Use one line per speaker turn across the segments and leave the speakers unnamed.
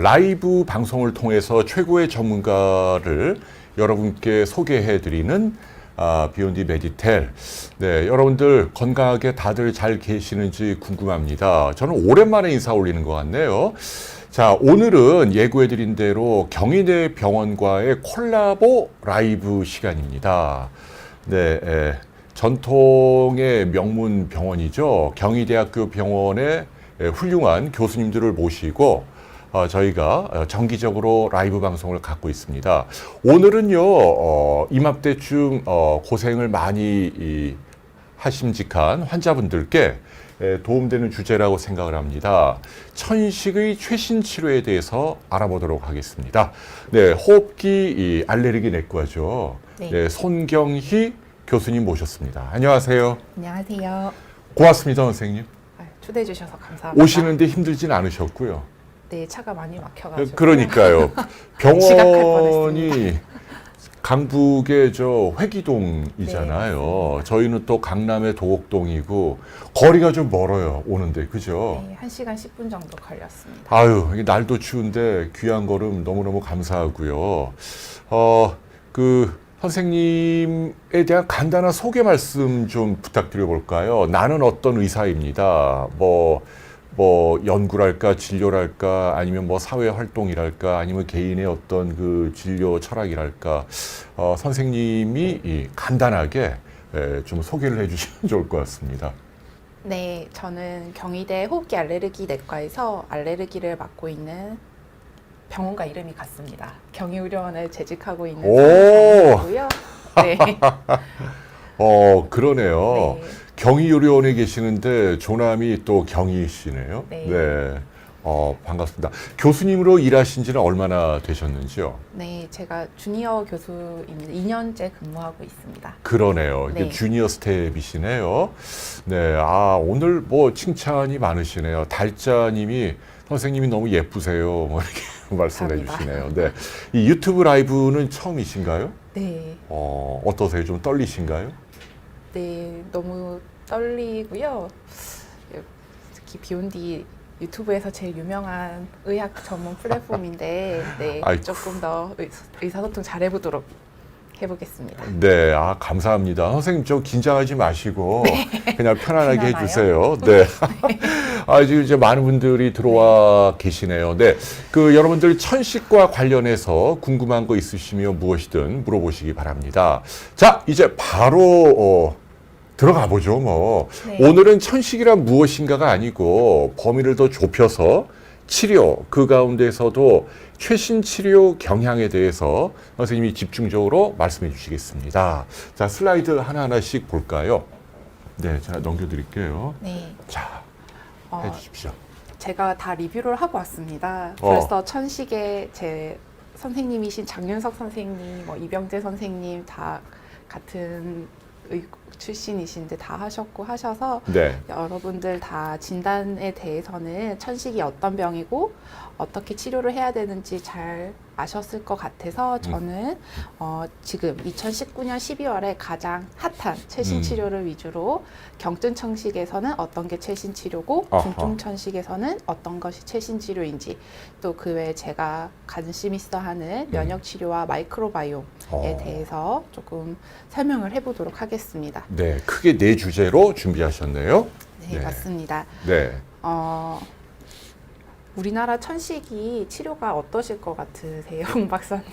라이브 방송을 통해서 최고의 전문가를 여러분께 소개해드리는 비욘디 메디텔. 네, 여러분들 건강하게 다들 잘 계시는지 궁금합니다. 저는 오랜만에 인사 올리는 것 같네요. 자, 오늘은 예고해드린 대로 경희대 병원과의 콜라보 라이브 시간입니다. 네, 전통의 명문 병원이죠. 경희대학교 병원의 훌륭한 교수님들을 모시고 저희가 정기적으로 라이브 방송을 갖고 있습니다. 오늘은요, 이맘때쯤 고생을 많이 하심직한 환자분들께 도움되는 주제라고 생각을 합니다. 천식의 최신 치료에 대해서 알아보도록 하겠습니다. 네, 호흡기 알레르기 내과죠. 네, 손경희 교수님 모셨습니다. 안녕하세요.
안녕하세요.
고맙습니다, 선생님.
초대해 주셔서 감사합니다.
오시는데 힘들진 않으셨고요.
네, 차가 많이 막혀가지고.
그러니까요.
지각할
병원이 강북의 저 회기동이잖아요.
네,
저희는 또 강남의 도곡동이고 거리가 좀 멀어요. 오는데, 그죠?
네, 1시간 10분 정도 걸렸습니다.
아유, 이게 날도 추운데 귀한 걸음 너무너무 감사하고요. 선생님에 대한 간단한 소개 말씀 좀 부탁드려 볼까요? 나는 어떤 의사입니다. 연구랄까, 진료랄까, 아니면 사회 활동이랄까, 아니면 개인의 어떤 그 진료 철학이랄까, 선생님이 간단하게 좀 소개를 해주시면 좋을 것 같습니다.
네, 저는 경희대 호흡기 알레르기 내과에서 알레르기를 맡고 있는 병원과 이름이 같습니다. 경희의료원에 재직하고 있는 병원이고요. 네.
그러네요.
네.
경희의료원에 계시는데 조남이 또 경희시네요.
네.
네. 반갑습니다. 교수님으로 일하신 지는 얼마나 되셨는지요?
네, 제가 주니어 교수입니다. 2년째 근무하고 있습니다.
그러네요. 이게
네.
주니어 스텝이시네요. 네. 오늘 칭찬이 많으시네요. 달자님이 선생님이 너무 예쁘세요. 이렇게 말씀해 주시네요. 네. 이 유튜브 라이브는 처음이신가요?
네.
어떠세요? 좀 떨리신가요?
네, 너무 떨리고요. 특히 비욘디 유튜브에서 제일 유명한 의학 전문 플랫폼인데, 네,
아이고.
조금 더 의사소통 잘해보도록 해보겠습니다.
네, 감사합니다. 선생님 좀 긴장하지 마시고 그냥 편안하게
괜찮아요?
해주세요. 네. 지금 이제 많은 분들이 들어와 계시네요. 네. 여러분들 천식과 관련해서 궁금한 거 있으시면 무엇이든 물어보시기 바랍니다. 자, 이제 바로, 들어가 보죠,
네.
오늘은 천식이란 무엇인가가 아니고 범위를 더 좁혀서 치료, 그 가운데서도 최신 치료 경향에 대해서 선생님이 집중적으로 말씀해 주시겠습니다. 자, 슬라이드 하나하나씩 볼까요? 네, 제가 넘겨드릴게요.
네.
자, 해주십시오.
제가 다 리뷰를 하고 왔습니다. 벌써 천식의 제 선생님이신 장윤석 선생님, 이병재 선생님 다 같은 출신이신데 다 하셨고 하셔서
네.
여러분들 다 진단에 대해서는 천식이 어떤 병이고 어떻게 치료를 해야 되는지 잘 아셨을 것 같아서 저는 지금 2019년 12월에 가장 핫한 최신 치료를 위주로 경증 천식에서는 어떤 게 최신 치료고 중증 천식에서는 어떤 것이 최신 치료인지 또 그 외에 제가 관심 있어 하는 면역 치료와 마이크로바이옴에 대해서 조금 설명을 해보도록 하겠습니다.
네, 크게 네 주제로 준비하셨네요.
네, 맞습니다.
네.
우리나라 천식이 치료가 어떠실 것 같으세요, 홍 박사님?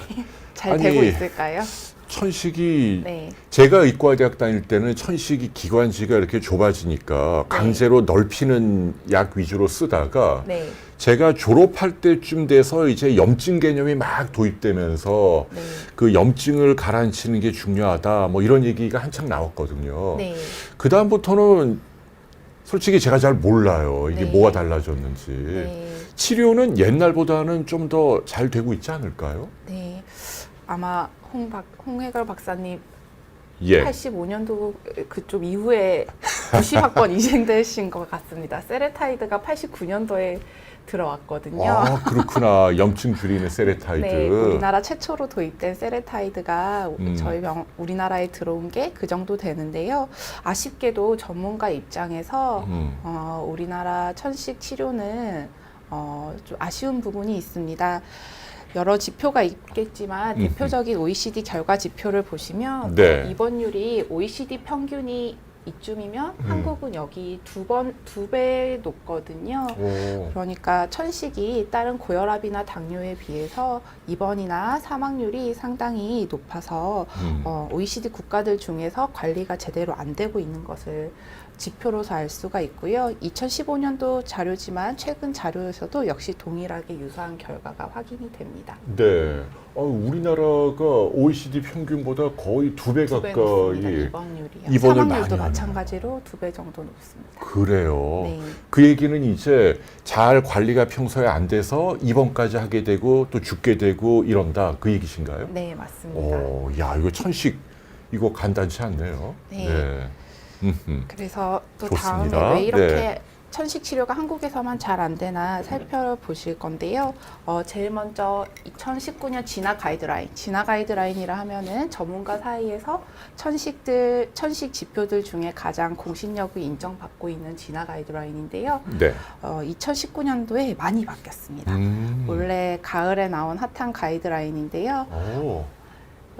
잘
아니,
되고 있을까요?
천식이
네.
제가 의과대학 다닐 때는 천식이 기관지가 이렇게 좁아지니까 강제로 넓히는 약 위주로 쓰다가
네.
제가 졸업할 때쯤 돼서 이제 염증 개념이 막 도입되면서
네.
그 염증을 가라앉히는 게 중요하다 이런 얘기가 한창 나왔거든요.
네.
그 다음부터는 솔직히 제가 잘 몰라요. 이게
네.
뭐가 달라졌는지.
네.
치료는 옛날보다는 좀 더 잘 되고 있지 않을까요?
네. 아마 홍해걸 박사님
예.
85년도 그쪽 이후에 90학번 이생되신 것 같습니다. 세레타이드가 89년도에 들어왔거든요.
그렇구나. 염증 줄이는 세레타이드.
네, 우리나라 최초로 도입된 세레타이드가 우리나라에 들어온 게 그 정도 되는데요. 아쉽게도 전문가 입장에서 우리나라 천식 치료는 좀 아쉬운 부분이 있습니다. 여러 지표가 있겠지만 대표적인 OECD 결과 지표를 보시면
네.
입원율이 OECD 평균이 이쯤이면 한국은 여기 두 배 높거든요.
오.
그러니까 천식이 다른 고혈압이나 당뇨에 비해서 입원이나 사망률이 상당히 높아서 OECD 국가들 중에서 관리가 제대로 안 되고 있는 것을 지표로서 알 수가 있고요. 2015년도 자료지만 최근 자료에서도 역시 동일하게 유사한 결과가 확인이 됩니다.
네. 우리나라가 OECD 평균보다 거의 2배
두 배 높습니다.
가까이
입원율이요.
입원을
사망률도
많이 하네요.
마찬가지로 2배 정도 높습니다.
그래요.
네.
그 얘기는 이제 잘 관리가 평소에 안 돼서 입원까지 하게 되고 또 죽게 되고 이런다 그 얘기신가요?
네, 맞습니다.
야, 이거 천식 이거 간단치 않네요.
네. 그래서 또
좋습니다.
다음에 왜 이렇게
네.
천식 치료가 한국에서만 잘 안 되나 살펴보실 건데요. 제일 먼저 2019년 진화 가이드라인. 진화 가이드라인이라 하면은 전문가 사이에서 천식 지표들 중에 가장 공신력을 인정받고 있는 진화 가이드라인인데요.
네.
2019년도에 많이 바뀌었습니다. 원래 가을에 나온 핫한 가이드라인인데요.
오.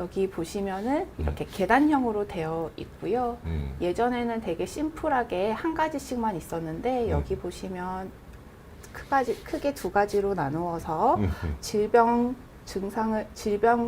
여기 보시면은 이렇게 계단형으로 되어 있고요. 예전에는 되게 심플하게 한 가지씩만 있었는데 여기 보시면 크게 두 가지로 나누어서 질병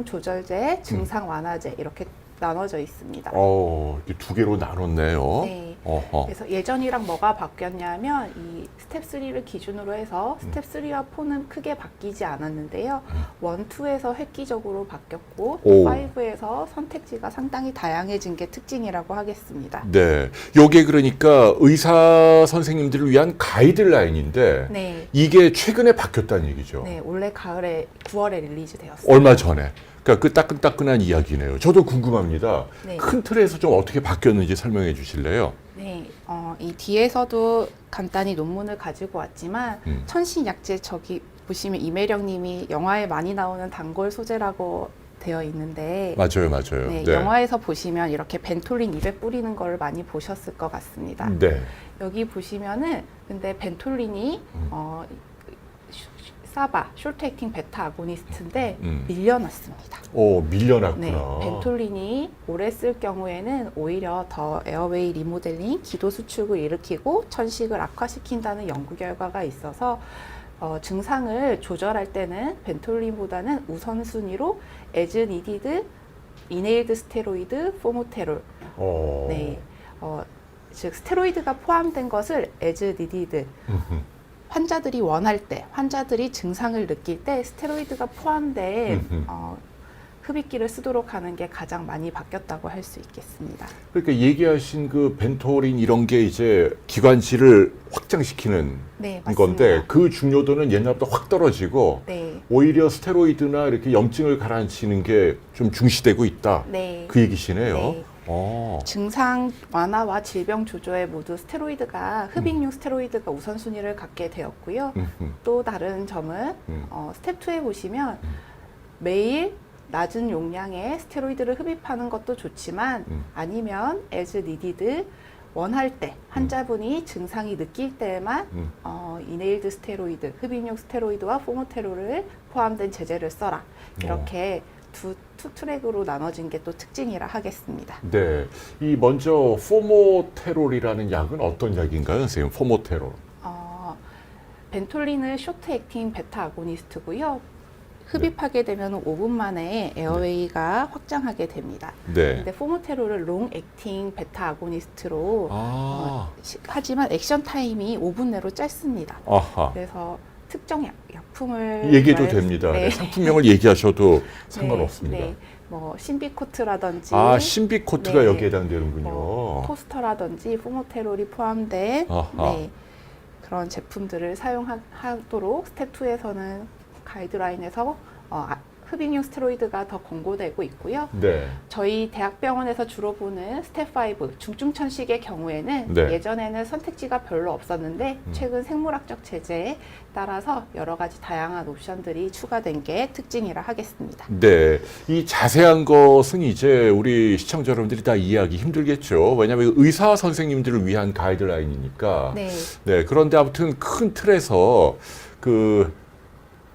조절제, 증상 완화제 이렇게 나눠져 있습니다.
이렇게 두 개로 나눴네요.
네.
어허.
그래서 예전이랑 뭐가 바뀌었냐면 이 스텝 3를 기준으로 해서 스텝 3와 4는 크게 바뀌지 않았는데요. 1, 2에서 획기적으로 바뀌었고
오.
5에서 선택지가 상당히 다양해진 게 특징이라고 하겠습니다.
네. 요게 그러니까 의사 선생님들을 위한 가이드라인인데
네.
이게 최근에 바뀌었다는 얘기죠.
네, 올해 가을에 9월에 릴리즈 되었습니다.
얼마 전에. 그러니까 그 따끈따끈한 이야기네요. 저도 궁금합니다.
네.
큰 틀에서 좀 어떻게 바뀌었는지 설명해 주실래요?
네, 이 뒤에서도 간단히 논문을 가지고 왔지만 천식 약제 저기 보시면 이매령님이 영화에 많이 나오는 단골 소재라고 되어 있는데
맞아요.
네,
네.
영화에서 보시면 이렇게 벤톨린 입에 뿌리는 걸 많이 보셨을 것 같습니다.
네.
여기 보시면은 근데 벤톨린이 사바, 숏 액팅 베타 아고니스트인데 밀려났습니다.
밀려났구나.
네, 벤톨린이 오래 쓸 경우에는 오히려 더 에어웨이 리모델링, 기도 수축을 일으키고 천식을 악화시킨다는 연구 결과가 있어서 증상을 조절할 때는 벤톨린보다는 우선순위로 as needed, inhaled 스테로이드, 포모테롤 네, 즉 스테로이드가 포함된 것을 as needed 환자들이 원할 때, 환자들이 증상을 느낄 때 스테로이드가 포함된 흡입기를 쓰도록 하는 게 가장 많이 바뀌었다고 할 수 있겠습니다.
그러니까 얘기하신 그 벤토린 이런 게 이제 기관지를 확장시키는
네, 맞습니다.
건데 그 중요도는 옛날보다 확 떨어지고
네.
오히려 스테로이드나 이렇게 염증을 가라앉히는 게 좀 중시되고 있다.
네.
그 얘기시네요.
네. 증상 완화와 질병 조절에 모두 스테로이드가 흡입용 스테로이드가 우선순위를 갖게 되었고요. 또 다른 점은 스텝 2에 보시면 매일 낮은 용량의 스테로이드를 흡입하는 것도 좋지만 아니면 as needed 원할 때 환자분이 증상이 느낄 때만 이네일드 스테로이드, 흡입용 스테로이드와 포모테롤을 포함된 제제를 써라. 이렇게 두 트랙으로 나눠진 게 또 특징이라 하겠습니다.
네, 이 먼저 포모테롤이라는 약은 어떤 약인가요, 선생님? 포모테롤.
벤톨린은 쇼트 액팅 베타 아고니스트고요. 흡입하게 되면 5분 만에 에어웨이가 확장하게 됩니다.
네.
근데 포모테롤을 롱 액팅 베타 아고니스트로 하지만 액션 타임이 5분 내로 짧습니다.
아하.
그래서 특정 약품을
얘기해도 됩니다.
네.
상품명을 얘기하셔도 상관없습니다.
네. 뭐 신비코트라든지
신비코트가
네.
여기에 해당되는군요.
토스터라든지 포모테롤이 포함된 그런 제품들을 사용하도록 스텝 2에서는 가이드라인에서 흡입용 스테로이드가 더 권고되고 있고요.
네.
저희 대학병원에서 주로 보는 스텝 5 중증천식의 경우에는
네.
예전에는 선택지가 별로 없었는데 최근 생물학적 제재에 따라서 여러 가지 다양한 옵션들이 추가된 게 특징이라 하겠습니다.
네, 이 자세한 것은 이제 우리 시청자 여러분들이 다 이해하기 힘들겠죠. 왜냐하면 의사 선생님들을 위한 가이드라인이니까.
네.
네, 그런데 아무튼 큰 틀에서 그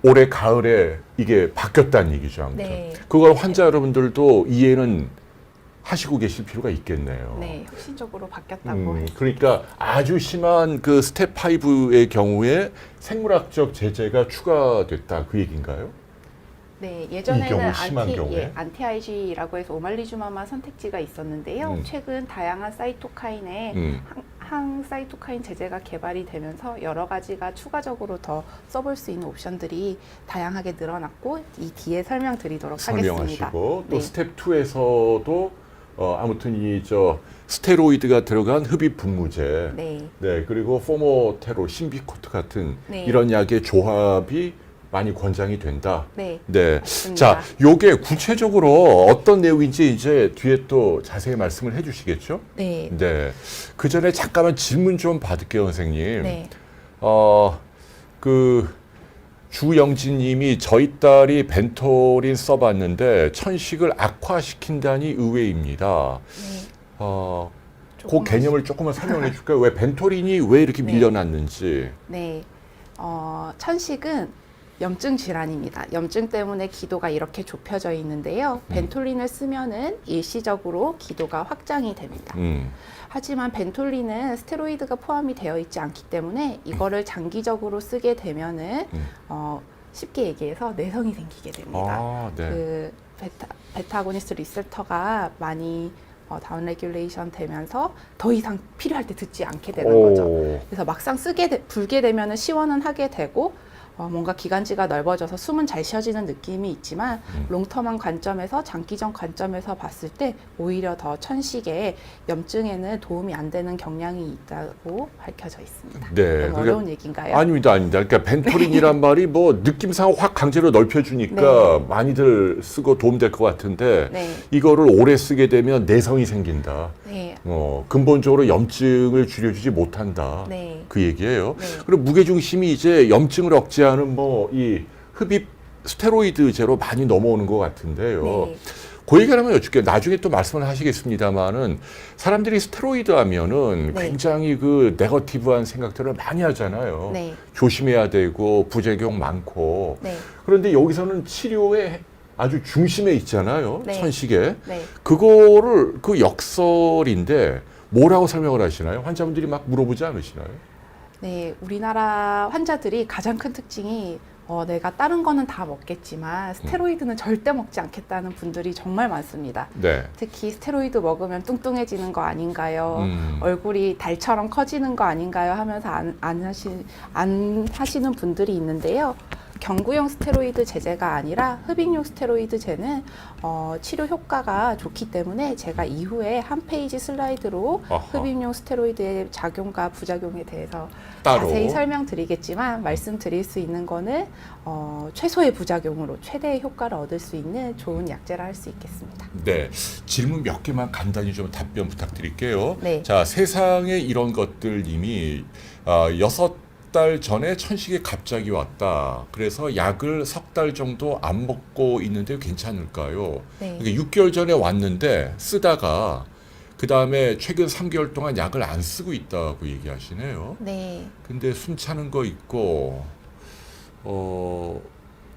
올해 가을에 이게 바뀌었다는 얘기죠. 아무튼.
네.
그걸 환자 여러분들도 이해는 하시고 계실 필요가 있겠네요.
네, 혁신적으로 바뀌었다고 했습니다.
그러니까 아주 심한 그 스텝 5의 경우에 생물학적 제재가 추가됐다 그 얘기인가요?
네,
이
예전에는
경우 심한 경우에?
안티-Ig라고 해서 오말리주마마 선택지가 있었는데요. 최근 다양한 사이토카인에 항사이토카인 제제가 개발이 되면서 여러 가지가 추가적으로 더 써볼 수 있는 옵션들이 다양하게 늘어났고 이 뒤에 설명드리도록 하겠습니다.
설명하시고 또
네.
스텝 2에서도 아무튼 이 저 스테로이드가 들어간 흡입 분무제,
네.
네 그리고 포모테롤, 신비코트 같은
네.
이런 약의 조합이 많이 권장이 된다.
네.
네.
맞습니다.
자, 요게 구체적으로 어떤 내용인지 이제 뒤에 또 자세히 말씀을 해 주시겠죠?
네.
네. 그 전에 잠깐만 질문 좀 받을게요, 선생님.
네.
그 주영진 님이 저희 딸이 벤토린 써봤는데 천식을 악화시킨다니 의외입니다.
네.
그
조금
개념을 조금만 설명해 줄까요? 왜 벤토린이 왜 이렇게
네.
밀려났는지.
네. 천식은 염증 질환입니다. 염증 때문에 기도가 이렇게 좁혀져 있는데요. 벤톨린을 쓰면은 일시적으로 기도가 확장이 됩니다. 하지만 벤톨린은 스테로이드가 포함이 되어 있지 않기 때문에 이거를 장기적으로 쓰게 되면은 쉽게 얘기해서 내성이 생기게 됩니다.
아, 네.
그 베타 아고니스트 리셉터가 많이 다운 레귤레이션 되면서 더 이상 필요할 때 듣지 않게 되는 거죠. 그래서 막상 불게 되면은 시원은 하게 되고 뭔가 기관지가 넓어져서 숨은 잘 쉬어지는 느낌이 있지만 롱텀한 관점에서 장기적 관점에서 봤을 때 오히려 더 천식의 염증에는 도움이 안 되는 경향이 있다고 밝혀져 있습니다.
네.
너무 어려운 얘기인가요?
아닙니다, 아닙니다. 그러니까 벤토린이란 말이 뭐 느낌상 확 강제로 넓혀주니까
네.
많이들 쓰고 도움될 것 같은데
네.
이거를 오래 쓰게 되면 내성이 생긴다.
네.
근본적으로 염증을 줄여주지 못한다.
네.
그 얘기예요.
네.
그리고 무게중심이 이제 염증을 억제하는 뭐 이 흡입 스테로이드제로 많이 넘어오는 것 같은데요.
네.
그 얘기를 한번 여쭙게요. 나중에 또 말씀을 하시겠습니다만은 사람들이 스테로이드 하면은
네.
굉장히 그 네거티브한 생각들을 많이 하잖아요.
네.
조심해야 되고 부작용 많고.
네.
그런데 여기서는 치료의 아주 중심에 있잖아요.
네.
천식에.
네.
그거를 그 역설인데 뭐라고 설명을 하시나요? 환자분들이 막 물어보지 않으시나요?
네, 우리나라 환자들이 가장 큰 특징이 내가 다른 거는 다 먹겠지만 스테로이드는 절대 먹지 않겠다는 분들이 정말 많습니다.
네.
특히 스테로이드 먹으면 뚱뚱해지는 거 아닌가요?
음.
얼굴이 달처럼 커지는 거 아닌가요? 하면서 안 하시는 분들이 있는데요. 경구용 스테로이드 제제가 아니라 흡입용 스테로이드제는 치료 효과가 좋기 때문에 제가 이후에 한 페이지 슬라이드로
아하.
흡입용 스테로이드의 작용과 부작용에 대해서
따로.
자세히 설명드리겠지만 말씀드릴 수 있는 거는 최소의 부작용으로 최대의 효과를 얻을 수 있는 좋은 약제라 할 수 있겠습니다.
네. 질문 몇 개만 간단히 좀 답변 부탁드릴게요.
네.
자, 세상에 이런 것들 이미 6달 전에 천식이 갑자기 왔다. 그래서 약을 3달 정도 안 먹고 있는데 괜찮을까요?
네.
그러니까 6개월 전에 왔는데 쓰다가 그 다음에 최근 3개월 동안 약을 안 쓰고 있다고 얘기하시네요.
네.
근데 숨 차는 거 있고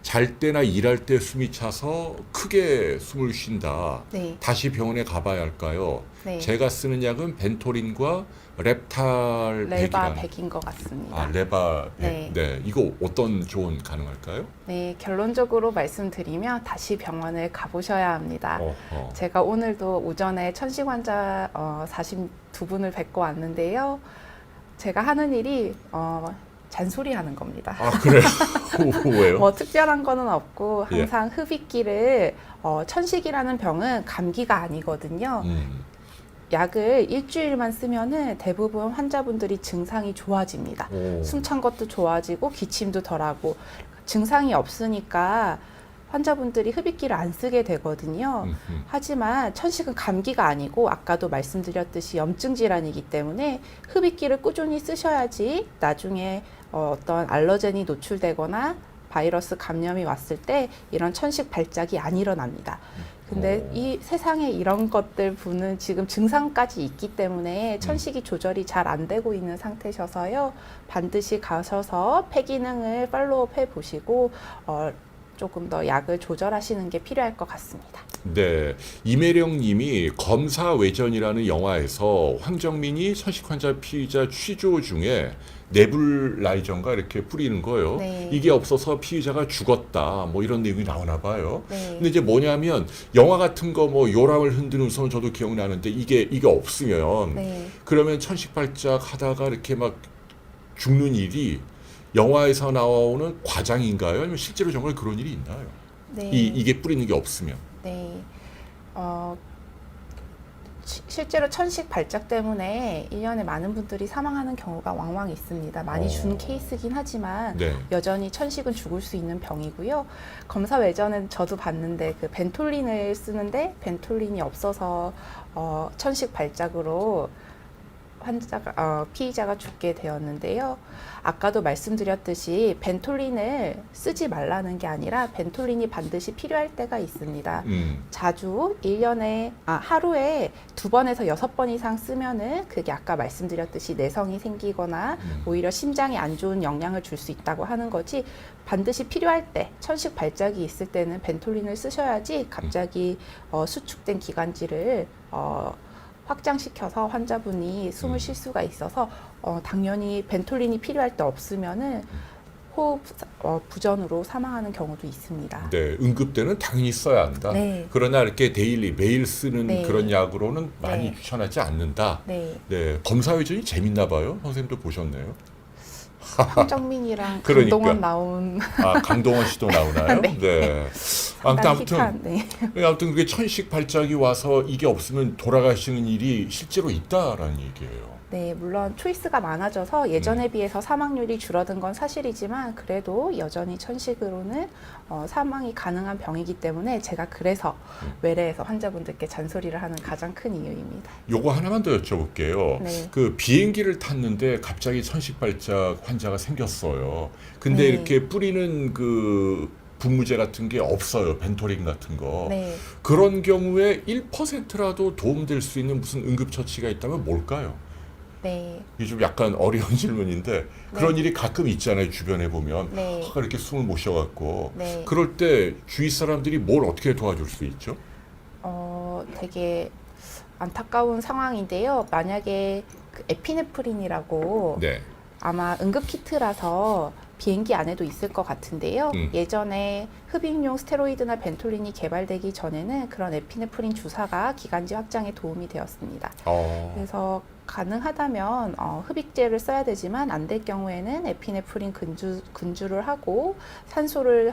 잘 때나 일할 때 숨이 차서 크게 숨을 쉰다.
네.
다시 병원에 가봐야 할까요?
네.
제가 쓰는 약은 벤토린과 렙탈
레바
100이라는.
100인 것 같습니다.
아, 레바 100.
네.
네. 이거 어떤 조언 가능할까요?
네, 결론적으로 말씀드리면 다시 병원을 가보셔야 합니다.
어허.
제가 오늘도 오전에 천식 환자 42분을 뵙고 왔는데요. 제가 하는 일이 잔소리하는 겁니다.
아, 그래요? 왜요?
뭐 특별한 거는 없고
예.
항상 흡입기를 천식이라는 병은 감기가 아니거든요. 약을 일주일만 쓰면은 대부분 환자분들이 증상이 좋아집니다.
오.
숨 찬 것도 좋아지고 기침도 덜하고 증상이 없으니까 환자분들이 흡입기를 안 쓰게 되거든요. 하지만 천식은 감기가 아니고 아까도 말씀드렸듯이 염증 질환이기 때문에 흡입기를 꾸준히 쓰셔야지 나중에 어떤 알러젠이 노출되거나 바이러스 감염이 왔을 때 이런 천식 발작이 안 일어납니다. 근데 이 세상에 이런 것들 분은 지금 증상까지 있기 때문에 천식이 조절이 잘 안 되고 있는 상태셔서요. 반드시 가셔서 폐 기능을 팔로우업 해보시고 조금 더 약을 조절하시는 게 필요할 것 같습니다.
네, 이매령 님이 검사 외전이라는 영화에서 황정민이 천식 환자 피의자 취조 중에 네블라이저인가 이렇게 뿌리는 거예요.
네.
이게 없어서 피의자가 죽었다. 뭐 이런 내용이 나오나 봐요.
네.
근데 이제 뭐냐면 영화 같은 거 뭐 요람을 흔드는 손 저도 기억나는데 이게 없으면
네.
그러면 천식 발작 하다가 이렇게 막 죽는 일이 영화에서 나오는 과장인가요? 아니면 실제로 정말 그런 일이 있나요?
네.
이게 뿌리는 게 없으면.
네. 실제로 천식 발작 때문에 1년에 많은 분들이 사망하는 경우가 왕왕 있습니다. 많이 준 케이스긴 하지만
네.
여전히 천식은 죽을 수 있는 병이고요. 검사 외전은 저도 봤는데 그 벤톨린을 쓰는데 벤톨린이 없어서 천식 발작으로 피의자가 죽게 되었는데요. 아까도 말씀드렸듯이 벤톨린을 쓰지 말라는 게 아니라 벤톨린이 반드시 필요할 때가 있습니다. 자주 하루에 2번에서 6번 이상 쓰면은 그게 아까 말씀드렸듯이 내성이 생기거나 오히려 심장에 안 좋은 영향을 줄 수 있다고 하는 거지, 반드시 필요할 때 천식 발작이 있을 때는 벤톨린을 쓰셔야지 갑자기 수축된 기관지를 확장시켜서 환자분이 숨을 쉴 수가 있어서 당연히 벤톨린이 필요할 때 없으면은 호흡 부전으로 사망하는 경우도 있습니다.
네, 응급 때는 당연히 써야 한다.
네.
그러나 이렇게 매일 쓰는
네.
그런 약으로는 많이
네.
추천하지 않는다.
네.
네, 검사 외전이 재밌나 봐요. 선생님도 보셨네요.
황정민이랑
그러니까.
강동원 나온
강동원 씨도 나오나요? 네.
상당히 힙한, 네.
아무튼 그게 천식 발작이 와서 이게 없으면 돌아가시는 일이 실제로 있다라는 얘기예요.
네, 물론 초이스가 많아져서 예전에 비해서 사망률이 줄어든 건 사실이지만 그래도 여전히 천식으로는 사망이 가능한 병이기 때문에 제가 그래서 외래에서 환자분들께 잔소리를 하는 가장 큰 이유입니다.
요거 하나만 더 여쭤볼게요.
네.
그 비행기를 탔는데 갑자기 천식 발작 환자가 생겼어요. 근데
네.
이렇게 뿌리는 그 분무제 같은 게 없어요. 벤토린 같은 거.
네.
그런 경우에 1%라도 도움될 수 있는 무슨 응급처치가 있다면 뭘까요?
네.
이게 좀 약간 어려운 질문인데 그런 일이 가끔 있잖아요. 주변에 보면
네.
이렇게 숨을 못 쉬어갖고
네.
그럴 때 주위 사람들이 뭘 어떻게 도와줄 수 있죠?
되게 안타까운 상황인데요. 만약에 그 에피네프린이라고
네.
아마 응급 키트라서 비행기 안에도 있을 것 같은데요. 예전에 흡입용 스테로이드나 벤톨린이 개발되기 전에는 그런 에피네프린 주사가 기관지 확장에 도움이 되었습니다. 그래서 가능하다면 흡입제를 써야 되지만 안 될 경우에는 에피네프린 근주를 하고 산소를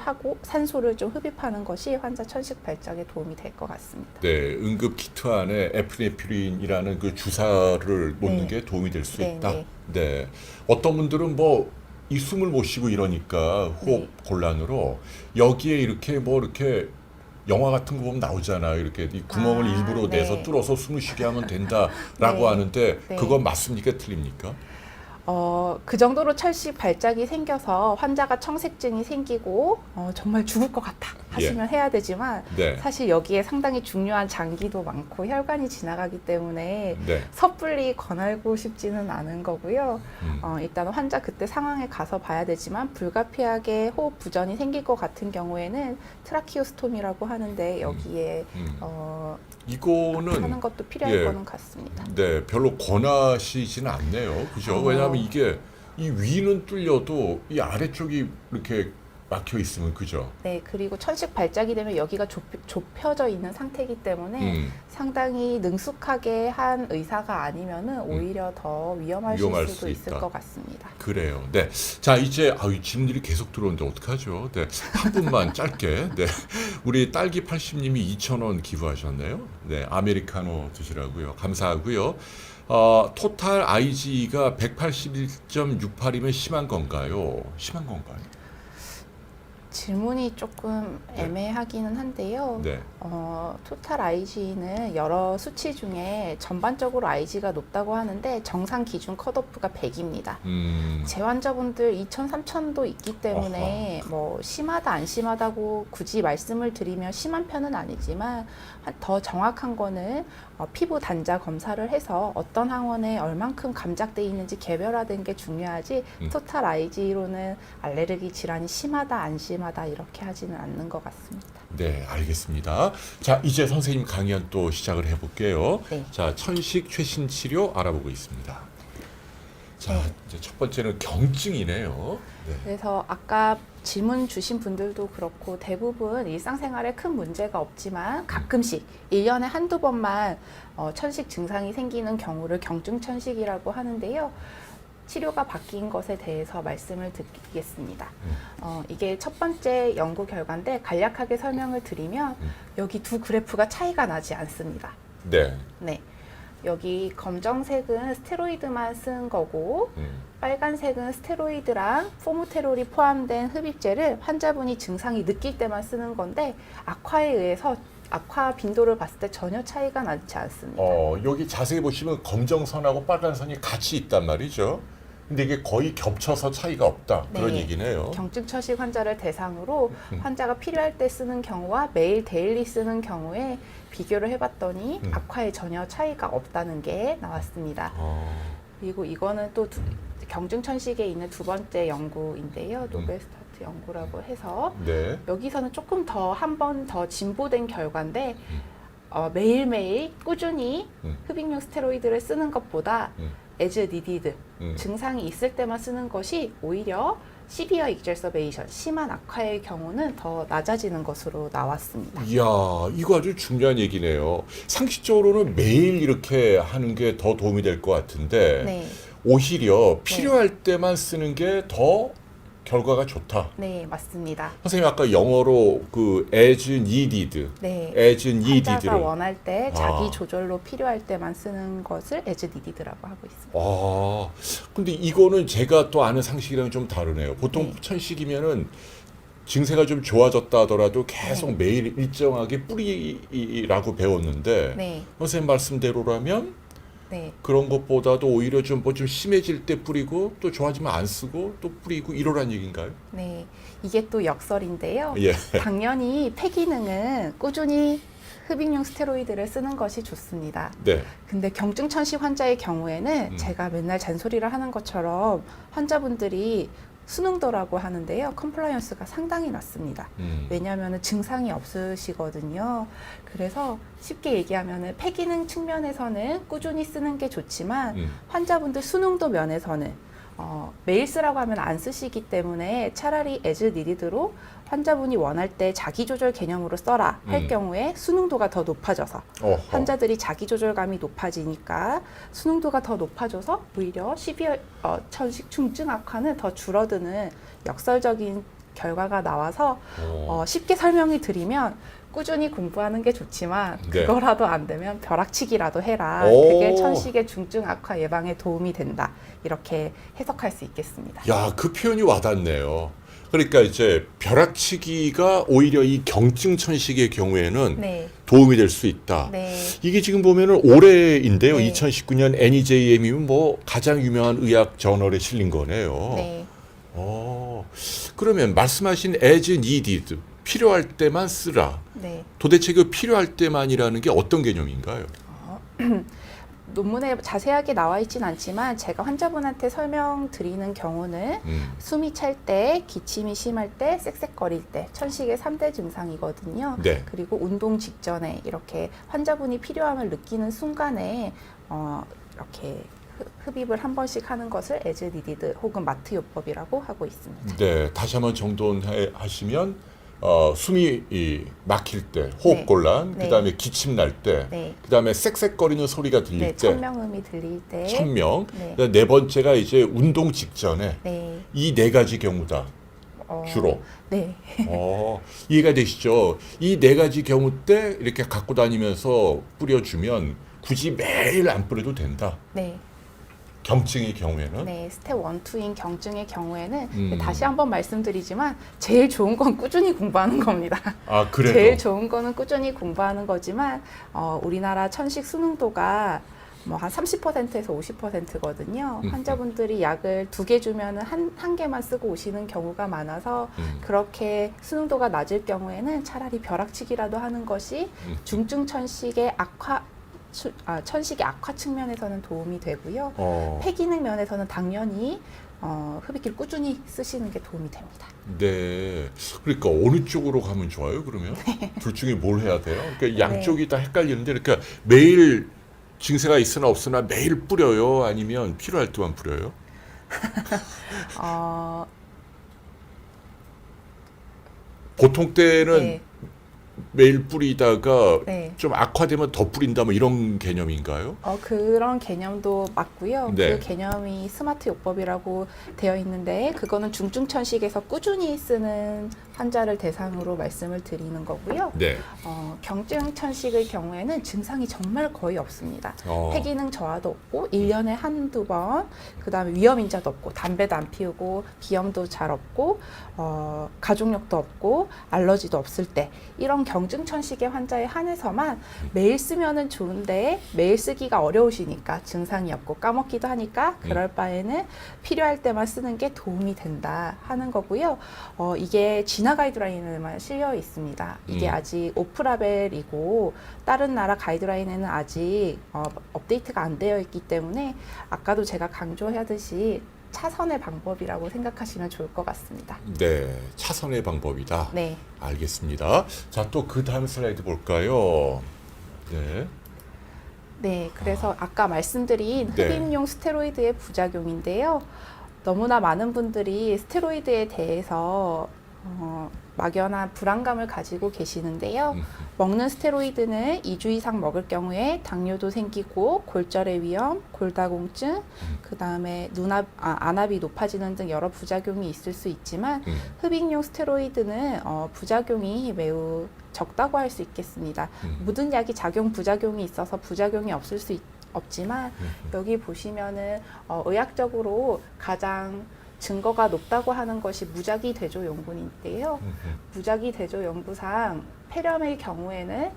좀 흡입하는 것이 환자 천식 발작에 도움이 될 것 같습니다.
네, 응급 키트 안에 에피네프린이라는 그 주사를 놓는
네.
게 도움이 될 수
네,
있다.
네.
네. 어떤 분들은 이 숨을 못 쉬고 이러니까 호흡
네.
곤란으로 여기에 이렇게 이렇게 영화 같은 거 보면 나오잖아요. 이렇게 이 구멍을 일부러
네.
내서 뚫어서 숨을 쉬게 하면 된다라고
네.
하는데
네.
그건 맞습니까? 틀립니까?
그 정도로 천식 발작이 생겨서 환자가 청색증이 생기고 정말 죽을 것 같아 하시면 해야 되지만
네.
사실 여기에 상당히 중요한 장기도 많고 혈관이 지나가기 때문에
네.
섣불리 권하고 싶지는 않은 거고요. 일단 환자 그때 상황에 가서 봐야 되지만 불가피하게 호흡 부전이 생길 것 같은 경우에는 트라키오스톰이라고 하는데 여기에
이거는
하는 것도 필요할
예.
거는 같습니다.
네, 별로 권하시지는 않네요. 그죠? 왜냐하면 이게 이 위는 뚫려도 이 아래쪽이 이렇게 막혀 있으면 그죠?
네, 그리고 천식 발작이 되면 여기가 좁혀져 있는 상태이기 때문에 상당히 능숙하게 한 의사가 아니면은 오히려 더 위험할
위험할
수도
수
있을
있다.
것 같습니다.
그래요. 네. 자, 이제 이 질문들이 계속 들어오는데 어떡하죠? 네. 한 분만 짧게. 네. 우리 딸기 80님이 2,000원 기부하셨네요. 네. 아메리카노 드시라고요. 감사하고요. 토탈 IgE가 181.68이면 심한 건가요? 심한 건가요?
질문이 조금
네.
애매하기는 한데요.
네.
토탈 Ig는 여러 수치 중에 전반적으로 Ig가 높다고 하는데 정상 기준 컷오프가 100입니다. 제 환자분들 2,000, 3,000도 있기 때문에 뭐 심하다 안 심하다고 굳이 말씀을 드리면 심한 편은 아니지만 더 정확한 거는 피부 단자 검사를 해서 어떤 항원에 얼만큼 감작돼 있는지 개별화된 게 중요하지 토탈 Ig로는 알레르기 질환이 심하다 안 심하다 이렇게 하지는 않는 것 같습니다.
네, 알겠습니다. 자, 이제 선생님 강연 또 시작을 해볼게요.
네.
자, 천식 최신 치료 알아보고 있습니다. 자, 이제 첫 번째는 경증이네요. 네.
그래서 아까 질문 주신 분들도 그렇고 대부분 일상생활에 큰 문제가 없지만 가끔씩 1년에 한두 번만 천식 증상이 생기는 경우를 경증 천식이라고 하는데요. 치료가 바뀐 것에 대해서 말씀을 드리겠습니다. 이게 첫 번째 연구 결과인데 간략하게 설명을 드리면 여기 두 그래프가 차이가 나지 않습니다.
네.
네. 여기 검정색은 스테로이드만 쓴 거고 빨간색은 스테로이드랑 포무테롤이 포함된 흡입제를 환자분이 증상이 느낄 때만 쓰는 건데 악화에 의해서 악화 빈도를 봤을 때 전혀 차이가 나지 않습니다.
여기 자세히 보시면 검정선하고 빨간선이 같이 있단 말이죠. 근데 이게 거의 겹쳐서 차이가 없다. 그런
네.
얘기네요.
경증 처식 환자를 대상으로 환자가 필요할 때 쓰는 경우와 매일 데일리 쓰는 경우에 비교를 해봤더니 악화에 전혀 차이가 없다는 게 나왔습니다. 그리고 이거는 또 경증 천식에 있는 두 번째 연구인데요. 노벨스타트 연구라고 해서
네.
여기서는 조금 더 한 번 더 진보된 결과인데 매일매일 꾸준히 흡입용 스테로이드를 쓰는 것보다 as needed 증상이 있을 때만 쓰는 것이 오히려 시비어 익절서베이션 심한 악화의 경우는 더 낮아지는 것으로 나왔습니다.
이야, 이거 아주 중요한 얘기네요. 상식적으로는 매일 이렇게 하는 게 더 도움이 될 것 같은데
네,
오히려 필요할 때만 쓰는 게 더 결과가 좋다.
네 맞습니다.
선생님 아까 영어로 그 as needed,
네,
as
환자가
needed를
원할 때 자기 조절로 필요할 때만 쓰는 것을 as needed라고 하고 있습니다.
근데 이거는 제가 또 아는 상식이랑 좀 다르네요. 보통
네.
천식이면은 증세가 좀 좋아졌다 하더라도 계속
네.
매일 일정하게 뿌리라고 배웠는데
네,
선생님 말씀대로라면
네,
그런 것보다도 오히려 좀 좀 심해질 때 뿌리고 또 좋아지면 안 쓰고 또 뿌리고 이러란 얘기인가요?
네. 이게 또 역설인데요.
예.
당연히 폐기능은 꾸준히 흡입용 스테로이드를 쓰는 것이 좋습니다.
네.
근데 경증 천식 환자의 경우에는 제가 맨날 잔소리를 하는 것처럼 환자분들이 수능도라고 하는데요. 컴플라이언스가 상당히 낮습니다. 왜냐하면 증상이 없으시거든요. 그래서 쉽게 얘기하면 폐기능 측면에서는 꾸준히 쓰는 게 좋지만 환자분들 수능도 면에서는 매일 쓰라고 하면 안 쓰시기 때문에 차라리 as needed로 환자분이 원할 때 자기조절 개념으로 써라 할 경우에 수능도가 더 높아져서
어허.
환자들이 자기조절감이 높아지니까 수능도가 더 높아져서 오히려 천식 중증 악화는 더 줄어드는 역설적인 결과가 나와서 쉽게 설명이 드리면 꾸준히 공부하는 게 좋지만
네.
그거라도 안 되면 벼락치기라도 해라.
오.
그게 천식의 중증 악화 예방에 도움이 된다. 이렇게 해석할 수 있겠습니다.
야, 그 표현이 와닿네요. 그러니까 이제 벼락치기가 오히려 이 경증 천식의 경우에는
네.
도움이 될 수 있다.
네.
이게 지금 보면은 올해인데요.
네.
2019년 NEJM이면 뭐 가장 유명한 의학 저널에 실린 거네요.
네.
그러면 말씀하신 as needed 필요할 때만 쓰라.
네.
도대체 그 필요할 때만이라는 게 어떤 개념인가요?
논문에 자세하게 나와 있진 않지만 제가 환자분한테 설명드리는 경우는 숨이 찰 때, 기침이 심할 때, 쌕쌕거릴 때 천식의 3대 증상이거든요.
네.
그리고 운동 직전에 이렇게 환자분이 필요함을 느끼는 순간에 이렇게 흡입을 한 번씩 하는 것을 as needed 혹은 마트 요법이라고 하고 있습니다.
네, 다시 한번 정돈하시면 숨이 막힐 때, 호흡곤란,
네.
그다음에 기침 날 때,
네.
그다음에 쌕쌕거리는 소리가 들릴
네,
때,
천명음이 들릴 때.
천명.
네.
네 번째가 이제 운동 직전에
네.
이 네 가지 경우다. 주로.
네.
이해가 되시죠? 이 네 가지 경우 때 이렇게 갖고 다니면서 뿌려주면 굳이 매일 안 뿌려도 된다.
네.
경증의 경우에는?
네, 스텝 1, 2인 경증의 경우에는
음.
다시 한번 말씀드리지만 제일 좋은 건 꾸준히 공부하는 겁니다.
아, 그래도?
제일 좋은 거는 꾸준히 공부하는 거지만 우리나라 천식 수능도가 뭐 한 30%에서 50%거든요. 환자분들이 약을 2개 주면은 한 개만 쓰고 오시는 경우가 많아서 그렇게 수능도가 낮을 경우에는 차라리 벼락치기라도 하는 것이 중증 천식의 천식의 악화 측면에서는 도움이 되고요. 폐기능 면에서는 당연히 흡입기를 꾸준히 쓰시는 게 도움이 됩니다.
네. 그러니까 어느 쪽으로 가면 좋아요, 그러면? 둘 중에 뭘 해야 돼요? 그러니까 양쪽이 다 헷갈리는데, 그러니까 매일 증세가 있으나 없으나 매일 뿌려요? 아니면 필요할 때만 뿌려요? 보통 때는
네.
매일 뿌리다가
네.
좀 악화되면 더 뿌린다 뭐 이런 개념인가요?
그런 개념도 맞고요.
네.
그 개념이 스마트 요법이라고 되어 있는데 그거는 중증 천식에서 꾸준히 쓰는 환자를 대상으로 말씀을 드리는 거고요.
네.
경증 천식의 경우에는 증상이 정말 거의 없습니다.
어.
폐기능 저하도 없고 1년에 한두 번, 그다음에 위험 인자도 없고 담배도 안 피우고 비염도 잘 없고 가족력도 없고 알러지도 없을 때 이런 경증 천식의 환자에 한해서만 매일 쓰면은 좋은데 매일 쓰기가 어려우시니까 증상이 없고 까먹기도 하니까 그럴 바에는 필요할 때만 쓰는 게 도움이 된다 하는 거고요. 이게 진화 가이드라인에만 실려 있습니다. 이게 아직 오프라벨이고 다른 나라 가이드라인에는 아직 업데이트가 안 되어 있기 때문에 아까도 제가 강조하듯이 차선의 방법이라고 생각하시면 좋을 것 같습니다.
네, 차선의 방법이다.
네.
알겠습니다. 자, 또 그 다음 슬라이드 볼까요? 네.
네, 그래서 아까 말씀드린
네.
흡입용 스테로이드의 부작용인데요. 너무나 많은 분들이 스테로이드에 대해서 막연한 불안감을 가지고 계시는데요. 먹는 스테로이드는 2주 이상 먹을 경우에 당뇨도 생기고 골절의 위험, 골다공증, 그 다음에 안압이 높아지는 등 여러 부작용이 있을 수 있지만 흡입용 스테로이드는 부작용이 매우 적다고 할 수 있겠습니다. 모든 약이 작용, 부작용이 있어서 부작용이 없을 수 없지만 여기 보시면은 의학적으로 가장 증거가 높다고 하는 것이 무작위 대조 연구인데요. 무작위 대조 연구상 폐렴의 경우에는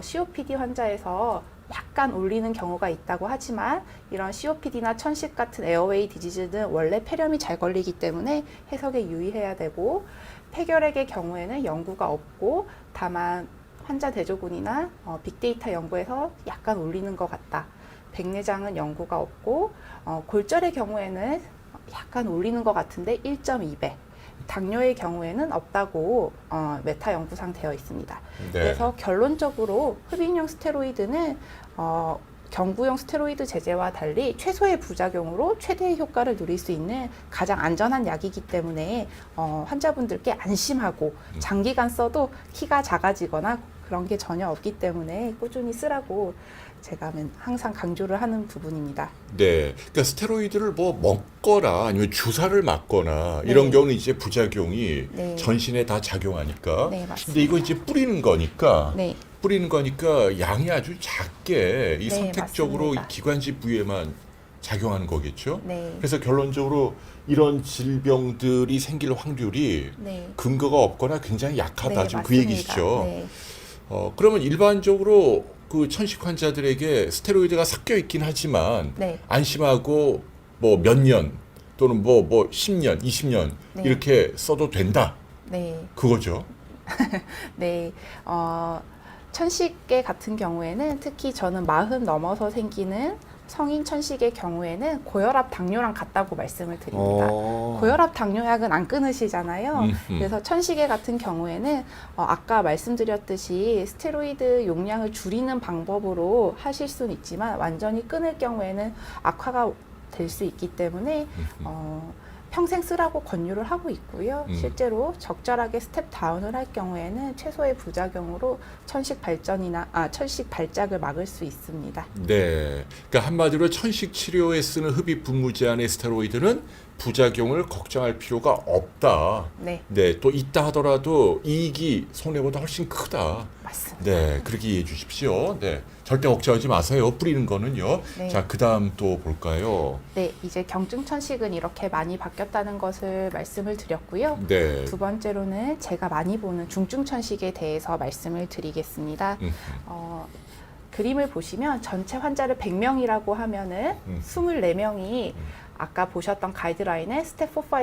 COPD 환자에서 약간 올리는 경우가 있다고 하지만 이런 COPD나 천식 같은 에어웨이 디지즈는 원래 폐렴이 잘 걸리기 때문에 해석에 유의해야 되고 폐결핵의 경우에는 연구가 없고 다만 환자 대조군이나 빅데이터 연구에서 약간 올리는 것 같다. 백내장은 연구가 없고 골절의 경우에는 약간 올리는 것 같은데 1.2배. 당뇨의 경우에는 없다고 메타 연구상 되어 있습니다.
네.
그래서 결론적으로 흡입용 스테로이드는 경구용 스테로이드 제제와 달리 최소의 부작용으로 최대의 효과를 누릴 수 있는 가장 안전한 약이기 때문에 환자분들께 안심하고 장기간 써도 키가 작아지거나 그런 게 전혀 없기 때문에 꾸준히 쓰라고 제가 항상 강조를 하는 부분입니다.
네. 그러니까 스테로이드를 뭐 먹거나 아니면 주사를 맞거나
네.
이런 경우는 이제 부작용이
네.
전신에 다 작용하니까.
네, 맞습니다.
근데 이거 이제 뿌리는 거니까.
네.
뿌리는 거니까 양이 아주 작게 이
네,
선택적으로
맞습니다.
기관지 부위에만 작용하는 거겠죠.
네.
그래서 결론적으로 이런 질병들이 생길 확률이
네.
근거가 없거나 굉장히 약하다.
네,
지금 그
맞습니다.
얘기시죠.
네.
그러면 일반적으로 그 천식 환자들에게 스테로이드가 섞여 있긴 하지만
네.
안심하고 뭐 몇 년 또는 뭐 10년, 20년
네.
이렇게 써도 된다.
네.
그거죠.
네. 천식계 같은 경우에는 특히 저는 40 넘어서 생기는 성인 천식의 경우에는 고혈압 당뇨랑 같다고 말씀을 드립니다. 고혈압 당뇨약은 안 끊으시잖아요. 그래서 천식계 같은 경우에는 아까 말씀드렸듯이 스테로이드 용량을 줄이는 방법으로 하실 수는 있지만 완전히 끊을 경우에는 악화가 될 수 있기 때문에 평생 쓰라고 권유를 하고 있고요. 실제로 적절하게 스텝 다운을 할 경우에는 최소의 부작용으로 천식 발작을 막을 수 있습니다.
네. 그러니까 한마디로 천식 치료에 쓰는 흡입 분무 제한의 스테로이드는 부작용을 걱정할 필요가 없다.
네,
네, 또 있다 하더라도 이익이 손해보다 훨씬 크다.
맞습니다.
네, 그렇게 이해해 주십시오. 네, 절대 걱정하지 마세요. 뿌리는 거는요.
네.
자, 그다음 또 볼까요?
네, 이제 경증천식은 이렇게 많이 바뀌었다는 것을 말씀을 드렸고요.
네.
두 번째로는 제가 많이 보는 중증천식에 대해서 말씀을 드리겠습니다. 그림을 보시면 전체 환자를 100명이라고 하면은 24명이 아까 보셨던 가이드라인의 스텝 4,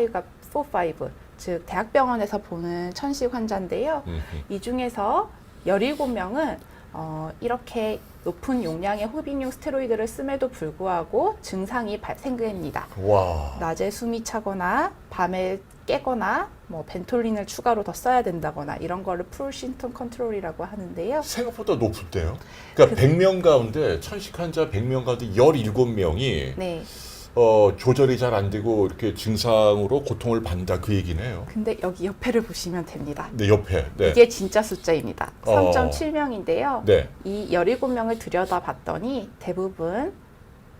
5, 즉 대학병원에서 보는 천식 환자인데요. 이 중에서 17명은 이렇게 높은 용량의 흡입용 스테로이드를 씀에도 불구하고 증상이 발생됩니다.
와.
낮에 숨이 차거나 밤에 깨거나 뭐 벤톨린을 추가로 더 써야 된다거나 이런 거를 풀 심통 컨트롤이라고 하는데요.
생각보다 높은데요. 그러니까 100명 가운데 천식 환자 100명 가운데 17명이
네.
조절이 잘 안 되고 이렇게 증상으로 고통을 받는다 그 얘기네요.
근데 여기 옆에를 보시면 됩니다.
네, 옆에. 네.
이게 진짜 숫자입니다.
어.
3.7명인데요.
네.
이 17명을 들여다봤더니 대부분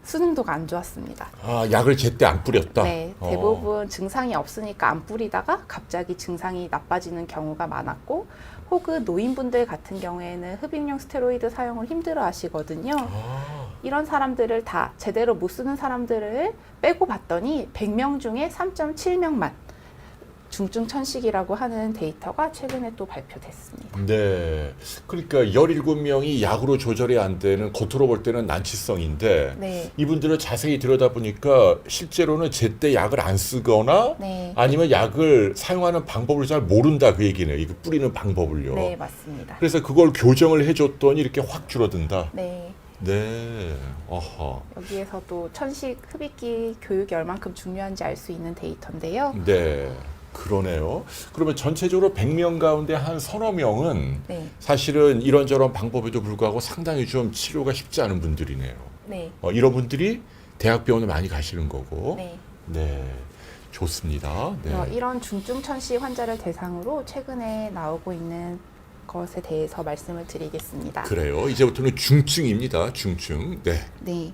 수능도가 안 좋았습니다.
아, 약을 제때 안 뿌렸다.
네, 대부분 증상이 없으니까 안 뿌리다가 갑자기 증상이 나빠지는 경우가 많았고, 혹은 노인분들 같은 경우에는 흡입용 스테로이드 사용을 힘들어 하시거든요. 이런 사람들을 다 제대로 못 쓰는 사람들을 빼고 봤더니 100명 중에 3.7명만 중증 천식이라고 하는 데이터가 최근에 또 발표됐습니다.
네. 그러니까 17명이 약으로 조절이 안 되는 겉으로 볼 때는 난치성인데
네.
이분들을 자세히 들여다보니까 실제로는 제때 약을 안 쓰거나
네.
아니면 약을 사용하는 방법을 잘 모른다 그 얘기네요. 이거 뿌리는 방법을요.
네, 맞습니다.
그래서 그걸 교정을 해줬더니 이렇게 확 줄어든다.
네.
네. 어허.
여기에서도 천식 흡입기 교육이 얼만큼 중요한지 알 수 있는 데이터인데요.
네. 그러네요. 그러면 전체적으로 100명 가운데 한 서너 명은
네.
사실은 이런저런 방법에도 불구하고 상당히 좀 치료가 쉽지 않은 분들이네요.
네.
이런 분들이 대학병원에 많이 가시는 거고.
네.
네. 좋습니다. 네.
이런 중증 천식 환자를 대상으로 최근에 나오고 있는 것에 대해서 말씀을 드리겠습니다.
그래요. 이제부터는 중증입니다. 중증. 네.
네.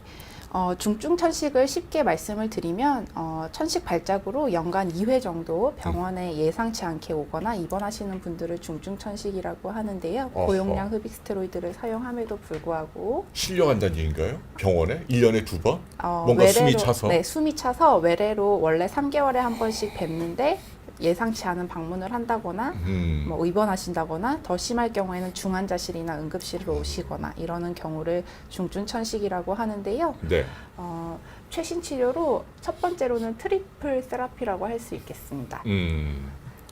중증 천식을 쉽게 말씀을 드리면 천식 발작으로 연간 2회 정도 병원에 예상치 않게 오거나 입원하시는 분들을 중증 천식이라고 하는데요.
어허.
고용량 흡입 스테로이드를 사용함에도 불구하고
실려간다는 얘기인가요? 병원에? 1년에 2번? 뭔가 숨이 차서?
네, 숨이 차서 외래로 원래 3개월에 한 번씩 뵙는데 예상치 않은 방문을 한다거나 뭐 입원하신다거나 더 심할 경우에는 중환자실이나 응급실로 오시거나 이러는 경우를 중증 천식이라고 하는데요.
네.
최신 치료로 첫 번째로는 트리플 세라피라고 할 수 있겠습니다.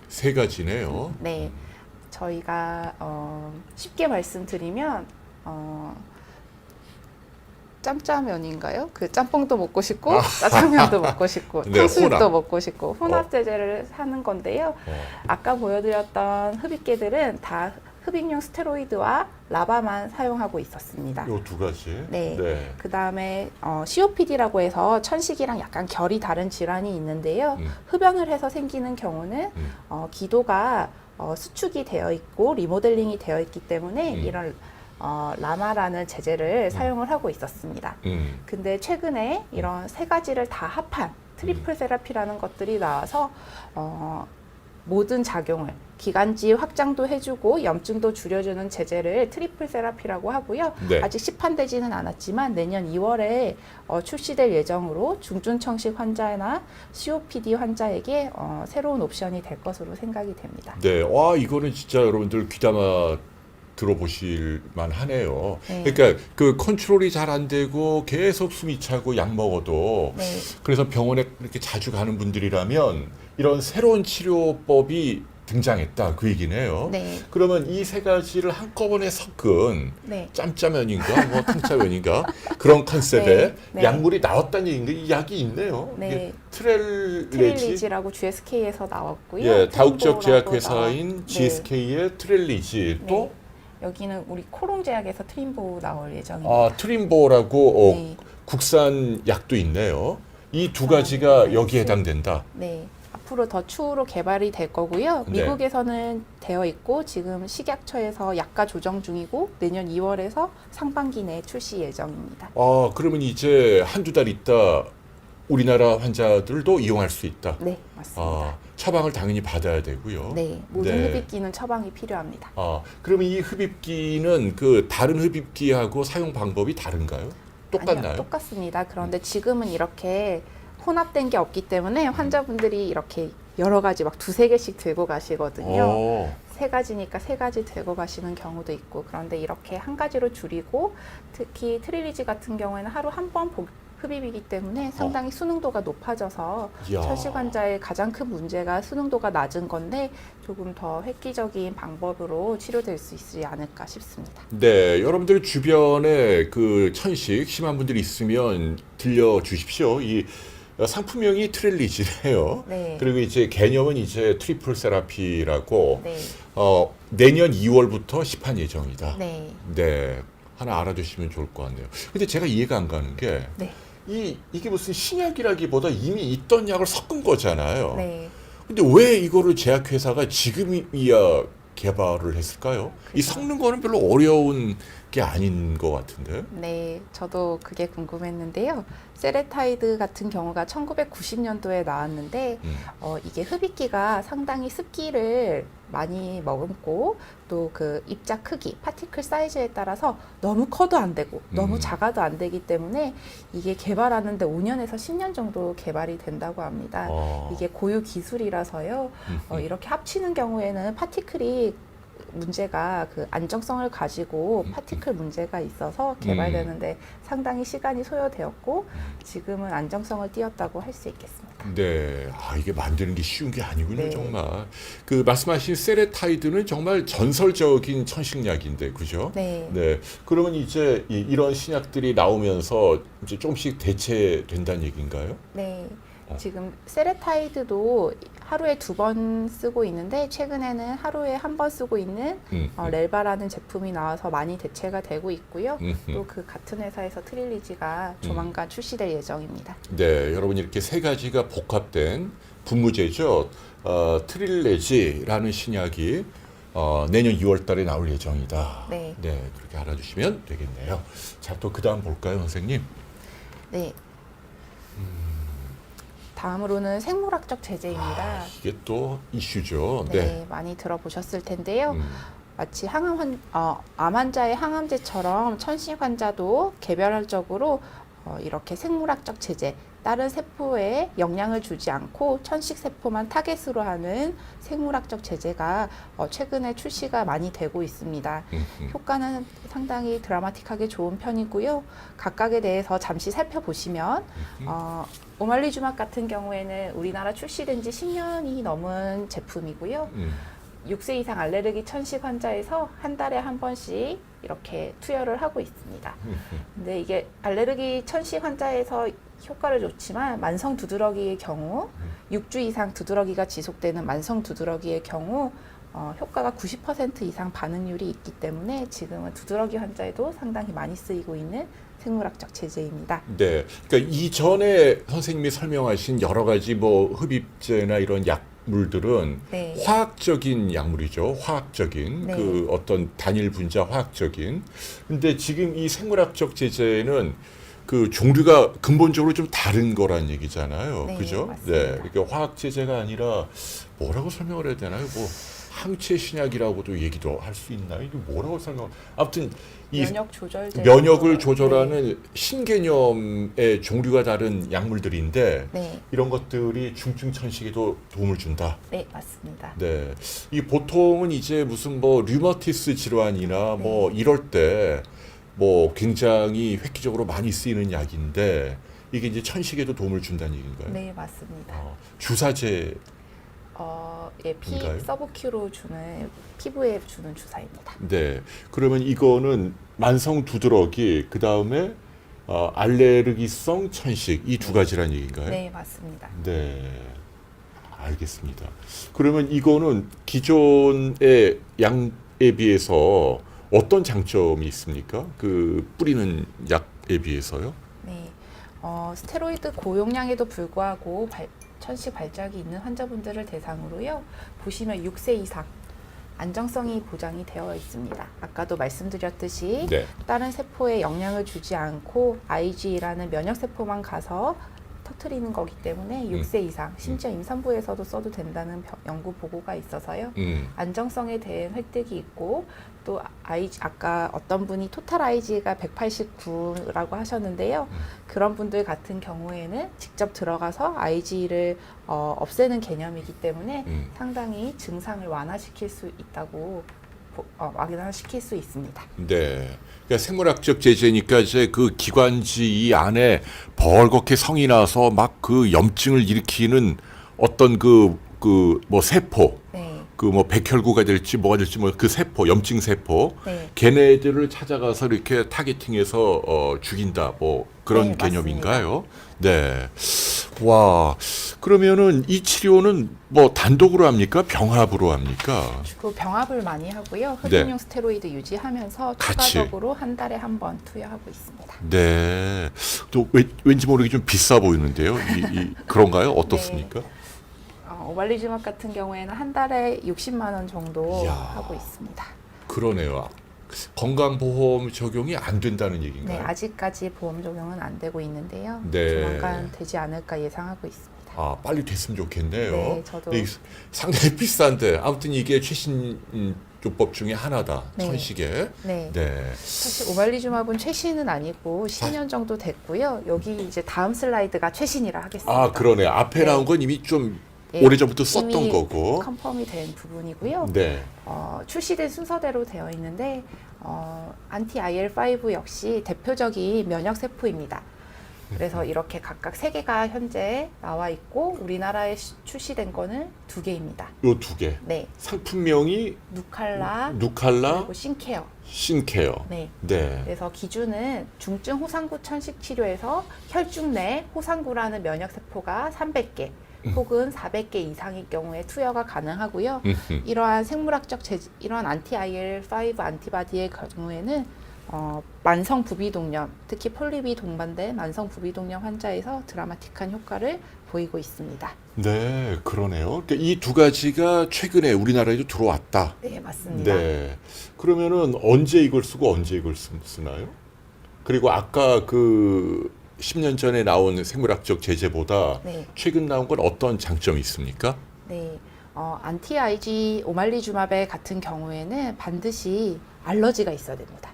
세 가지네요.
네, 저희가 쉽게 말씀드리면 짬짜면인가요? 그 짬뽕도 먹고 싶고 짜장면도 먹고 싶고
네,
탕수육도
혼합.
먹고 싶고 혼합 제제를 하는 건데요. 아까 보여드렸던 흡입기들은 다 흡입용 스테로이드와 라바만 사용하고 있었습니다.
요 두 가지.
네.
네.
그 다음에 COPD라고 해서 천식이랑 약간 결이 다른 질환이 있는데요. 흡연을 해서 생기는 경우는 기도가 수축이 되어 있고 리모델링이 되어 있기 때문에 이런 라마라는 제제를 사용을 하고 있었습니다. 근데 최근에 이런 세 가지를 다 합한 트리플 세라피라는 것들이 나와서 모든 작용을 기관지 확장도 해주고 염증도 줄여주는 제제를 트리플 세라피라고 하고요.
네.
아직 시판되지는 않았지만 내년 2월에 출시될 예정으로 중증 천식 환자나 COPD 환자에게 새로운 옵션이 될 것으로 생각이 됩니다.
네. 와, 이거는 진짜 여러분들 귀담아 들어보실 만하네요.
네.
그러니까 그 컨트롤이 잘 안 되고 계속 숨이 차고 약 먹어도
네.
그래서 병원에 이렇게 자주 가는 분들이라면 이런 새로운 치료법이 등장했다 그 얘기네요.
네.
그러면 이 세 가지를 한꺼번에 섞은
네.
짬짜면인가 뭐 탕짜면인가 그런 컨셉의
네, 네.
약물이 나왔다는 얘기인데 이 약이 있네요.
네.
이게 트렐레지,
트릴리지라고 GSK에서 나왔고요.
예, 다국적
트림보라고
제약회사인
네.
GSK의 트렐리지 또
네. 여기는 우리 코롱 제약에서 트림보 나올 예정입니다.
트림보라고
네.
국산 약도 있네요. 이 두 가지가
네.
여기에 해당된다.
네. 앞으로 더 추후로 개발이 될 거고요.
네.
미국에서는 되어 있고 지금 식약처에서 약가 조정 중이고 내년 2월에서 상반기 내에 출시 예정입니다.
그러면 이제 한두 달 있다 우리나라 환자들도 이용할 수 있다.
네, 맞습니다.
처방을 당연히 받아야 되고요.
네, 모든
네.
흡입기는 처방이 필요합니다.
그러면 이 흡입기는 그 다른 흡입기하고 사용 방법이 다른가요? 똑같나요?
아니요, 똑같습니다. 그런데 지금은 이렇게 혼합된 게 없기 때문에 환자분들이 이렇게 여러 가지 막 두세 개씩 들고 가시거든요. 세 가지니까 세 가지 들고 가시는 경우도 있고, 그런데 이렇게 한 가지로 줄이고, 특히 트릴리지 같은 경우에는 하루 한 번 흡입이기 때문에 상당히 수능도가 높아져서
이야.
천식 환자의 가장 큰 문제가 수능도가 낮은 건데 조금 더 획기적인 방법으로 치료될 수 있지 않을까 싶습니다.
네, 여러분들 주변에 그 천식 심한 분들이 있으면 들려 주십시오. 이 상품명이 트릴리지래요.
네.
그리고 이제 개념은 이제 트리플 세라피라고
네.
내년 2월부터 시판 예정이다.
네.
네, 하나 알아두시면 좋을 것 같네요. 근데 제가 이해가 안 가는 게
네.
이게 무슨 신약이라기보다 이미 있던 약을 섞은 거잖아요.
네.
근데 왜 이거를 제약회사가 지금이야 개발을 했을까요? 이
그죠.
섞는 거는 별로 어려운 게 아닌 것 같은데.
네, 저도 그게 궁금했는데요. 세레타이드 같은 경우가 1990년도에 나왔는데 이게 흡입기가 상당히 습기를 많이 머금고 또 그 입자 크기, 파티클 사이즈에 따라서 너무 커도 안 되고 너무 작아도 안 되기 때문에 이게 개발하는데 5년에서 10년 정도 개발이 된다고 합니다. 이게 고유 기술이라서요. 이렇게 합치는 경우에는 파티클이 문제가 그 안정성을 가지고 파티클 문제가 있어서 개발되는데 상당히 시간이 소요되었고 지금은 안정성을 띄었다고 할 수 있겠습니다.
네, 이게 만드는 게 쉬운 게 아니군요,
네.
정말. 그 말씀하신 세레타이드는 정말 전설적인 천식약인데, 그죠?
네.
네, 그러면 이제 이런 신약들이 나오면서 이제 조금씩 대체된다는 얘기인가요?
네. 지금 세레타이드도 하루에 2번 쓰고 있는데 최근에는 하루에 1번 쓰고 있는 렐바라는 제품이 나와서 많이 대체가 되고 있고요. 또 그 같은 회사에서 트릴리지가 조만간 출시될 예정입니다.
네, 여러분 이렇게 세 가지가 복합된 분무제죠. 트릴레지라는 신약이 내년 2월 달에 나올 예정이다.
네.
네, 그렇게 알아주시면 되겠네요. 자, 또 그 다음 볼까요, 선생님?
네. 다음으로는 생물학적 제재입니다.
이게 또 이슈죠.
네, 많이 들어보셨을 텐데요. 마치 암 환자의 항암제처럼 천식 환자도 개별적으로 이렇게 생물학적 제재, 다른 세포에 영향을 주지 않고 천식 세포만 타겟으로 하는 생물학적 제재가 최근에 출시가 많이 되고 있습니다. 효과는 상당히 드라마틱하게 좋은 편이고요. 각각에 대해서 잠시 살펴보시면 오말리주막 같은 경우에는 우리나라 출시된 지 10년이 넘은 제품이고요. 6세 이상 알레르기 천식 환자에서 한 달에 한 번씩 이렇게 투여를 하고 있습니다. 근데 이게 알레르기 천식 환자에서 효과를 좋지만 만성 두드러기의 경우 6주 이상 두드러기가 지속되는 만성 두드러기의 경우 효과가 90% 이상 반응률이 있기 때문에 지금은 두드러기 환자에도 상당히 많이 쓰이고 있는 생물학적 제재입니다.
네, 그러니까 이전에 선생님이 설명하신 여러 가지 뭐 흡입제나 이런 약물들은
네.
화학적인 약물이죠. 화학적인
네.
그 어떤 단일 분자 화학적인. 근데 지금 이 생물학적 제재는 그 종류가 근본적으로 좀 다른 거란 얘기잖아요.
네,
그죠?
맞습니다.
네, 그러니까 화학 제재가 아니라 뭐라고 설명을 해야 되나요? 뭐 항체 신약이라고도 얘기도 할 수 있나요? 이게 뭐라고 설명? 아무튼 이
면역 조절제
면역을 조절하는 신개념의 종류가 다른 약물들인데
네.
이런 것들이 중증 천식에도 도움을 준다.
네, 맞습니다.
네, 이 보통은 이제 무슨 뭐 류마티스 질환이나 뭐 이럴 때 뭐 굉장히 획기적으로 많이 쓰이는 약인데 이게 이제 천식에도 도움을 준다는 얘기인가요?
네, 맞습니다.
주사제.
예,
인가요?
서브큐로 주는 피부에 주는 주사입니다.
네, 그러면 이거는 만성 두드러기 그 다음에 알레르기성 천식 이 두 가지란 얘기인가요?
네, 맞습니다.
네, 알겠습니다. 그러면 이거는 기존의 약에 비해서 어떤 장점이 있습니까? 그 뿌리는 약에 비해서요?
네, 스테로이드 고용량에도 불구하고 천식 발작이 있는 환자분들을 대상으로요. 보시면 6세 이상 안정성이 보장이 되어 있습니다. 아까도 말씀드렸듯이
네.
다른 세포에 영향을 주지 않고 IgE라는 면역 세포만 가서 터트리는 거기 때문에 6세 이상, 심지어 임산부에서도 써도 된다는 연구 보고가 있어서요. 안정성에 대한 획득이 있고 또 아까 어떤 분이 토탈 Ig가 189라고 하셨는데요. 그런 분들 같은 경우에는 직접 들어가서 Ig를 없애는 개념이기 때문에 상당히 증상을 완화시킬 수 있다고 완화시킬 수 있습니다.
네. 그러니까 생물학적 제재니까 이제 그 기관지 이 안에 벌겋게 성이 나서 막 그 염증을 일으키는 어떤 뭐 세포,
네.
그 뭐 백혈구가 될지 뭐가 될지 뭐 그 세포, 염증 세포,
네.
걔네들을 찾아가서 이렇게 타겟팅해서 죽인다, 뭐 그런
네,
개념인가요? 네. 와, 그러면은 이 치료는 뭐 단독으로 합니까? 병합으로 합니까?
주로 병합을 많이 하고요.
네.
흡입용 스테로이드 유지하면서
같이.
추가적으로 한 달에 한 번 투여하고 있습니다.
네. 또 왠지 모르게 좀 비싸 보이는데요. 그런가요? 어떻습니까?
오발리주맙 같은 경우에는 한 달에 60만 원 정도
이야.
하고 있습니다.
그러네요. 건강보험 적용이 안 된다는
네,
얘기인가요?
아직까지 보험 적용은 안 되고 있는데요.
네.
조만간 되지 않을까 예상하고 있습니다.
아, 빨리 됐으면 좋겠네요.
네, 저도.
이게 상당히 비싼데 아무튼 이게 최신 요법 중에 하나다.
네.
천식에.
네.
네.
사실 오발리주맙은 최신은 아니고 10년 정도 됐고요. 여기 이제 다음 슬라이드가 최신이라 하겠습니다.
아, 그러네. 앞에
네.
나온 건 이미 좀
예,
오래전부터 썼던
이미
거고.
컨펌이 된 부분이고요.
네.
출시된 순서대로 되어 있는데 안티 IL5 역시 대표적인 면역 세포입니다. 그래서 이렇게 각각 3개가 현재 나와 있고 우리나라에 출시된 거는 2개입니다.
요 두 개.
네,
상품명이
누칼라
누칼라,
그리고 신케어.
신케어.
네.
네.
그래서 기준은 중증 호상구 천식 치료에서 혈중 내 호상구라는 면역 세포가 300개 혹은 400개 이상일 경우에 투여가 가능하고요. 이러한 생물학적 이러한 안티 IL5 안티바디의 경우에는 만성 부비동염, 특히 폴립이 동반된 만성 부비동염 환자에서 드라마틱한 효과를 보이고 있습니다.
네, 그러네요. 그러니까 이 두 가지가 최근에 우리나라에도 들어왔다.
네, 맞습니다.
네. 그러면은 언제 이걸 쓰고 언제 이걸 쓰나요? 그리고 아까 그 10년 전에 나온 생물학적 제재보다
네.
최근 나온 건 어떤 장점이 있습니까?
네, 안티 IG 오말리주마베 같은 경우에는 반드시 알러지가 있어야 됩니다.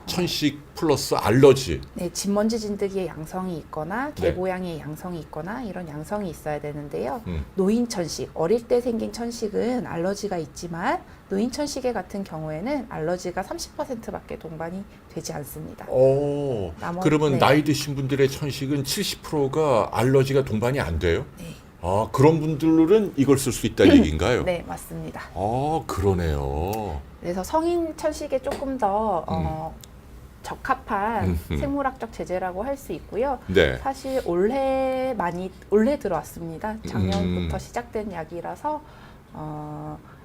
천식 플러스 알러지.
네, 진먼지 진드기의 양성이 있거나
네.
개고양이의 양성이 있거나 이런 양성이 있어야 되는데요.
음.
노인 천식, 어릴 때 생긴 천식은 알러지가 있지만 노인 천식의 같은 경우에는 알러지가 30%밖에 동반이 되지 않습니다.
그러면
네.
나이 드신 분들의 천식은 70%가 알러지가 동반이 안 돼요?
네.
아, 그런 분들은 이걸 쓸 수 있다는 얘기인가요?
네, 맞습니다.
아, 그러네요.
그래서 성인 천식에 조금 더 적합한 생물학적 제재라고 할 수 있고요.
네.
사실 올해 들어왔습니다. 작년부터 시작된 약이라서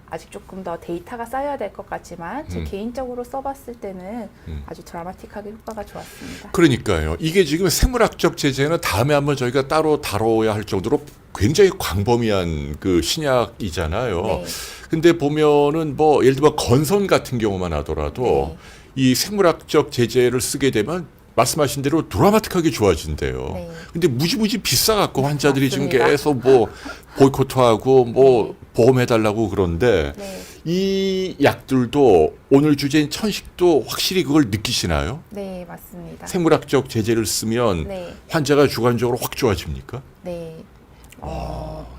아직 조금 더 데이터가 쌓여야 될 것 같지만 제 개인적으로 써봤을 때는 아주 드라마틱하게 효과가 좋았습니다.
그러니까요. 이게 지금 생물학적 제재는 다음에 한번 저희가 따로 다뤄야 할 정도로 굉장히 광범위한 그 신약이잖아요.
네.
근데 보면은 뭐 예를 들어 건선 같은 경우만 하더라도
네.
이 생물학적 제재를 쓰게 되면 말씀하신 대로 드라마틱하게 좋아진대요.
네.
근데 무지무지 비싸갖고 환자들이 지금
맞습니다.
계속 뭐 보이콧하고 뭐
네.
보험해달라고 그러는데
네.
이 약들도 오늘 주제인 천식도 확실히 그걸 느끼시나요?
네, 맞습니다.
생물학적 제재를 쓰면
네.
환자가 주관적으로 확 좋아집니까?
네.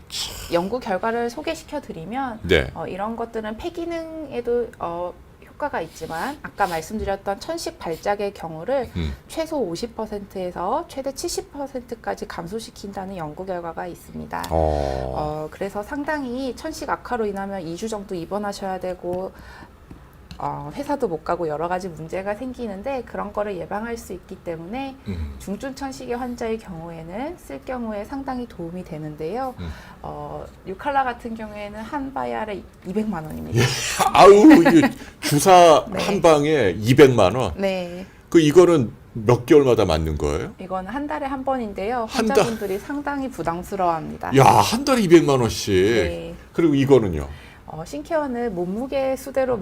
참.
연구 결과를 소개시켜 드리면
네.
이런 것들은 폐기능에도 효과가 있지만 아까 말씀드렸던 천식 발작의 경우를 최소 50%에서 최대 70%까지 감소시킨다는 연구 결과가 있습니다. 그래서 상당히 천식 악화로 인하면 2주 정도 입원하셔야 되고 회사도 못 가고 여러 가지 문제가 생기는데 그런 거를 예방할 수 있기 때문에 중증 천식의 환자의 경우에는 쓸 경우에 상당히 도움이 되는데요. 뉴칼라 같은 경우에는 한 바이알에 200만 원입니다.
아우, 이게 주사
네.
한 방에 200만 원.
네.
이거는 몇 개월마다 맞는 거예요?
이건 한 달에 한 번인데요.
한
환자분들이 상당히 부담스러워합니다.
야, 한 달에 200만 원씩.
네.
그리고 이거는요?
신케어는 몸무게 수대로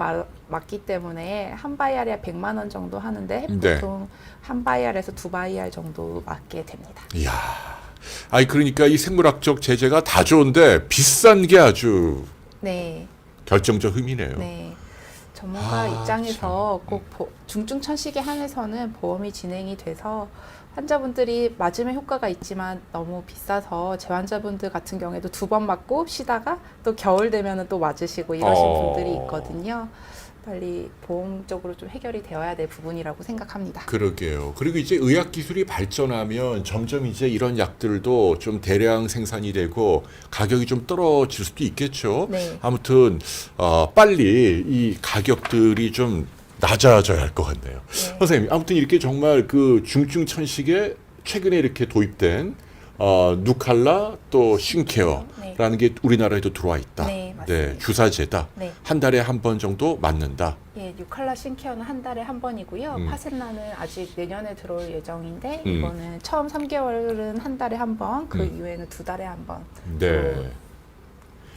맞기 때문에 한 바이알에 100만 원 정도 하는데
네.
보통 한 바이알에서 두 바이알 정도 맞게 됩니다.
이야. 아니 그러니까 이 생물학적 제재가 다 좋은데 비싼 게 아주
네.
결정적 의미네요.
네. 전문가 입장에서
참.
꼭 중증 천식에 한해서는 보험이 진행이 돼서 환자분들이 맞으면 효과가 있지만 너무 비싸서 제 환자분들 같은 경우에도 2번 맞고 쉬다가 또 겨울 되면은 또 맞으시고 이러신 분들이 있거든요. 빨리 보험적으로 좀 해결이 되어야 될 부분이라고 생각합니다.
그러게요. 그리고 이제 의학 기술이 발전하면 점점 이제 이런 약들도 좀 대량 생산이 되고 가격이 좀 떨어질 수도 있겠죠.
네.
아무튼 빨리 이 가격들이 좀 낮아져야 할 것 같네요.
네.
선생님, 아무튼 이렇게 정말 그 중증 천식에 최근에 이렇게 도입된 누칼라 또 신케어라는 게 우리나라에도 들어와 있다.
네, 맞습니다.
주사제다.
네.
한 달에 한 번 정도 맞는다.
예, 뉴칼라 신케어는 한 달에 한 번이고요. 파셀라는 아직 내년에 들어올 예정인데 이거는 처음 3개월은 한 달에 한 번, 그 이후에는 2달에 한 번
네.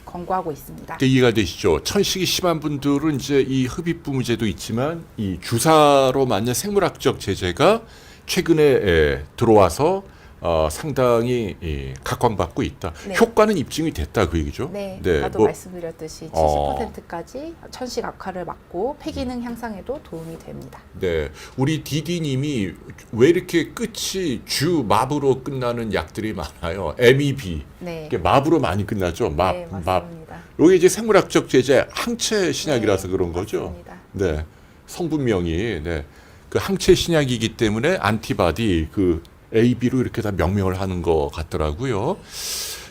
권고하고 있습니다.
이해가 되시죠? 천식이 심한 분들은 이제 이 흡입부무제도 있지만 이 주사로 맞는 생물학적 제재가 최근에 들어와서 상당히 각광받고 있다.
네.
효과는 입증이 됐다 그 얘기죠?
네,
네,
아까도 말씀드렸듯이 70%까지 천식 악화를 막고 폐기능 향상에도 도움이 됩니다.
네, 우리 디디님이 왜 이렇게 끝이 주 맙으로 끝나는 약들이 많아요? MEB
네,
이게 맙으로 많이 끝나죠? 맙,
네,
맙.
맞습니다.
이게 이제 생물학적 제재 항체 신약이라서
네,
그런 거죠?
맞습니다.
네, 성분명이 그 항체 신약이기 때문에 안티바디 그 AB로 이렇게 다 명명을 하는 것 같더라고요.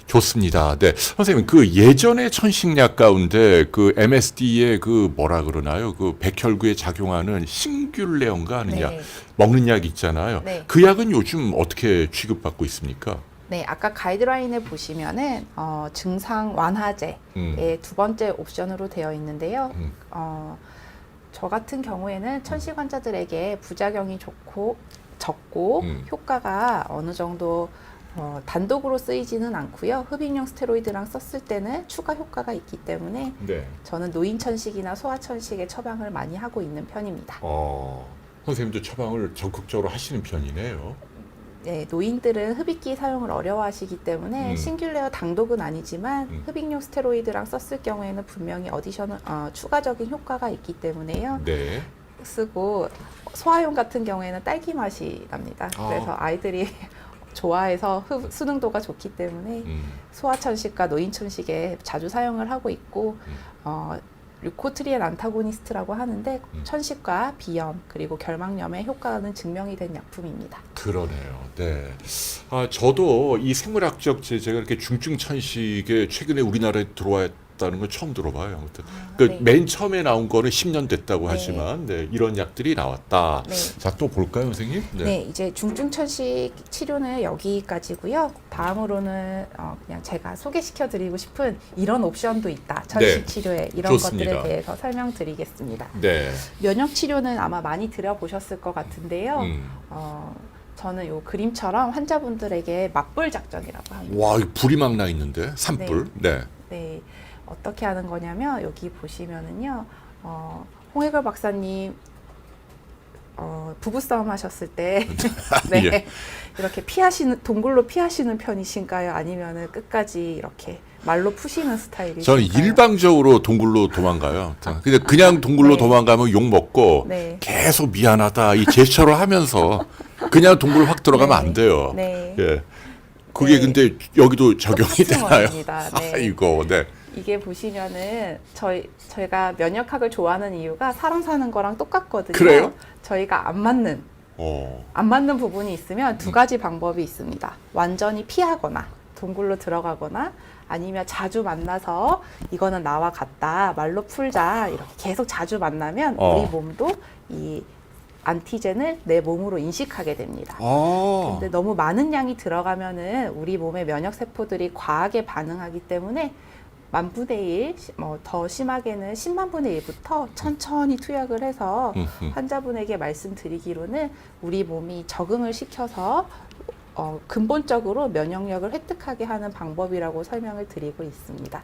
좋습니다. 네, 선생님 그 예전의 천식약 가운데 그 MSD의 그 뭐라 그러나요? 그 백혈구에 작용하는 싱귤레온가 하는
네.
약 먹는 약 있잖아요.
네.
그 약은 요즘 어떻게 취급받고 있습니까?
네, 아까 가이드라인에 보시면은 증상 완화제의 2번째 옵션으로 되어 있는데요. 저 같은 경우에는 천식 환자들에게 부작용이 적고 효과가 어느 정도 단독으로 쓰이지는 않고요. 흡입용 스테로이드랑 썼을 때는 추가 효과가 있기 때문에
네.
저는 노인 천식이나 소아 천식에 처방을 많이 하고 있는 편입니다.
선생님도 처방을 적극적으로 하시는 편이네요.
네, 노인들은 흡입기 사용을 어려워하시기 때문에 싱귤레어 당독은 아니지만 흡입용 스테로이드랑 썼을 경우에는 분명히 추가적인 효과가 있기 때문에요.
네.
쓰고 소아용 같은 경우에는 딸기 맛이 납니다. 그래서 아이들이 좋아해서 수능도가 좋기 때문에 소아천식과 노인천식에 자주 사용을 하고 있고 류코트리엔 안타고니스트라고 하는데 천식과 비염 그리고 결막염에 효과는 증명이 된 약품입니다.
그러네요. 네. 저도 이 생물학적 제재가 이렇게 중증 천식에 최근에 우리나라에 들어왔다는 건 처음 들어봐요. 아무튼
네.
맨 처음에 나온 거는 10년 됐다고
네.
하지만 이런 약들이 나왔다.
네.
자, 또 볼까요, 선생님?
네, 이제 중증 천식 치료는 여기까지고요. 다음으로는 그냥 제가 소개시켜 드리고 싶은 이런 옵션도 있다. 천식
네.
치료에 이런
좋습니다.
것들에 대해서 설명드리겠습니다.
네.
면역 치료는 아마 많이 들어보셨을 것 같은데요. 저는 요 그림처럼 환자분들에게 맞불 작전이라고 합니다.
와, 이거 불이 막 나 있는데 산불. 네.
네, 어떻게 하는 거냐면 여기 보시면은요, 홍해걸 박사님 부부싸움 하셨을 때 네,
예.
이렇게 동굴로 피하시는 편이신가요? 아니면은 끝까지 이렇게 말로 푸시는 스타일이신가요?
저는 일방적으로 동굴로 도망가요. 근데 그냥 동굴로
네.
도망가면 욕 먹고
네.
계속 미안하다 이 제스처를 하면서 그냥 동굴 확 들어가면
네.
안 돼요.
네.
예. 그게
네.
근데 여기도 적용이
똑같은
되나요?
원리입니다. 네.
아이고, 네.
이게 보시면은 저희가 면역학을 좋아하는 이유가 사람 사는 거랑 똑같거든요.
그래요?
저희가 안 맞는 부분이 있으면 두 가지 방법이 있습니다. 완전히 피하거나 동굴로 들어가거나 아니면 자주 만나서 이거는 나와 같다 말로 풀자 이렇게 계속 자주 만나면 우리 몸도 이 안티젠을 내 몸으로 인식하게 됩니다. 근데 너무 많은 양이 들어가면은 우리 몸의 면역 세포들이 과하게 반응하기 때문에 10,000분의 1, 더 심하게는 10만 분의 1부터 천천히 투약을 해서 환자분에게 말씀드리기로는 우리 몸이 적응을 시켜서 근본적으로 면역력을 획득하게 하는 방법이라고 설명을 드리고 있습니다.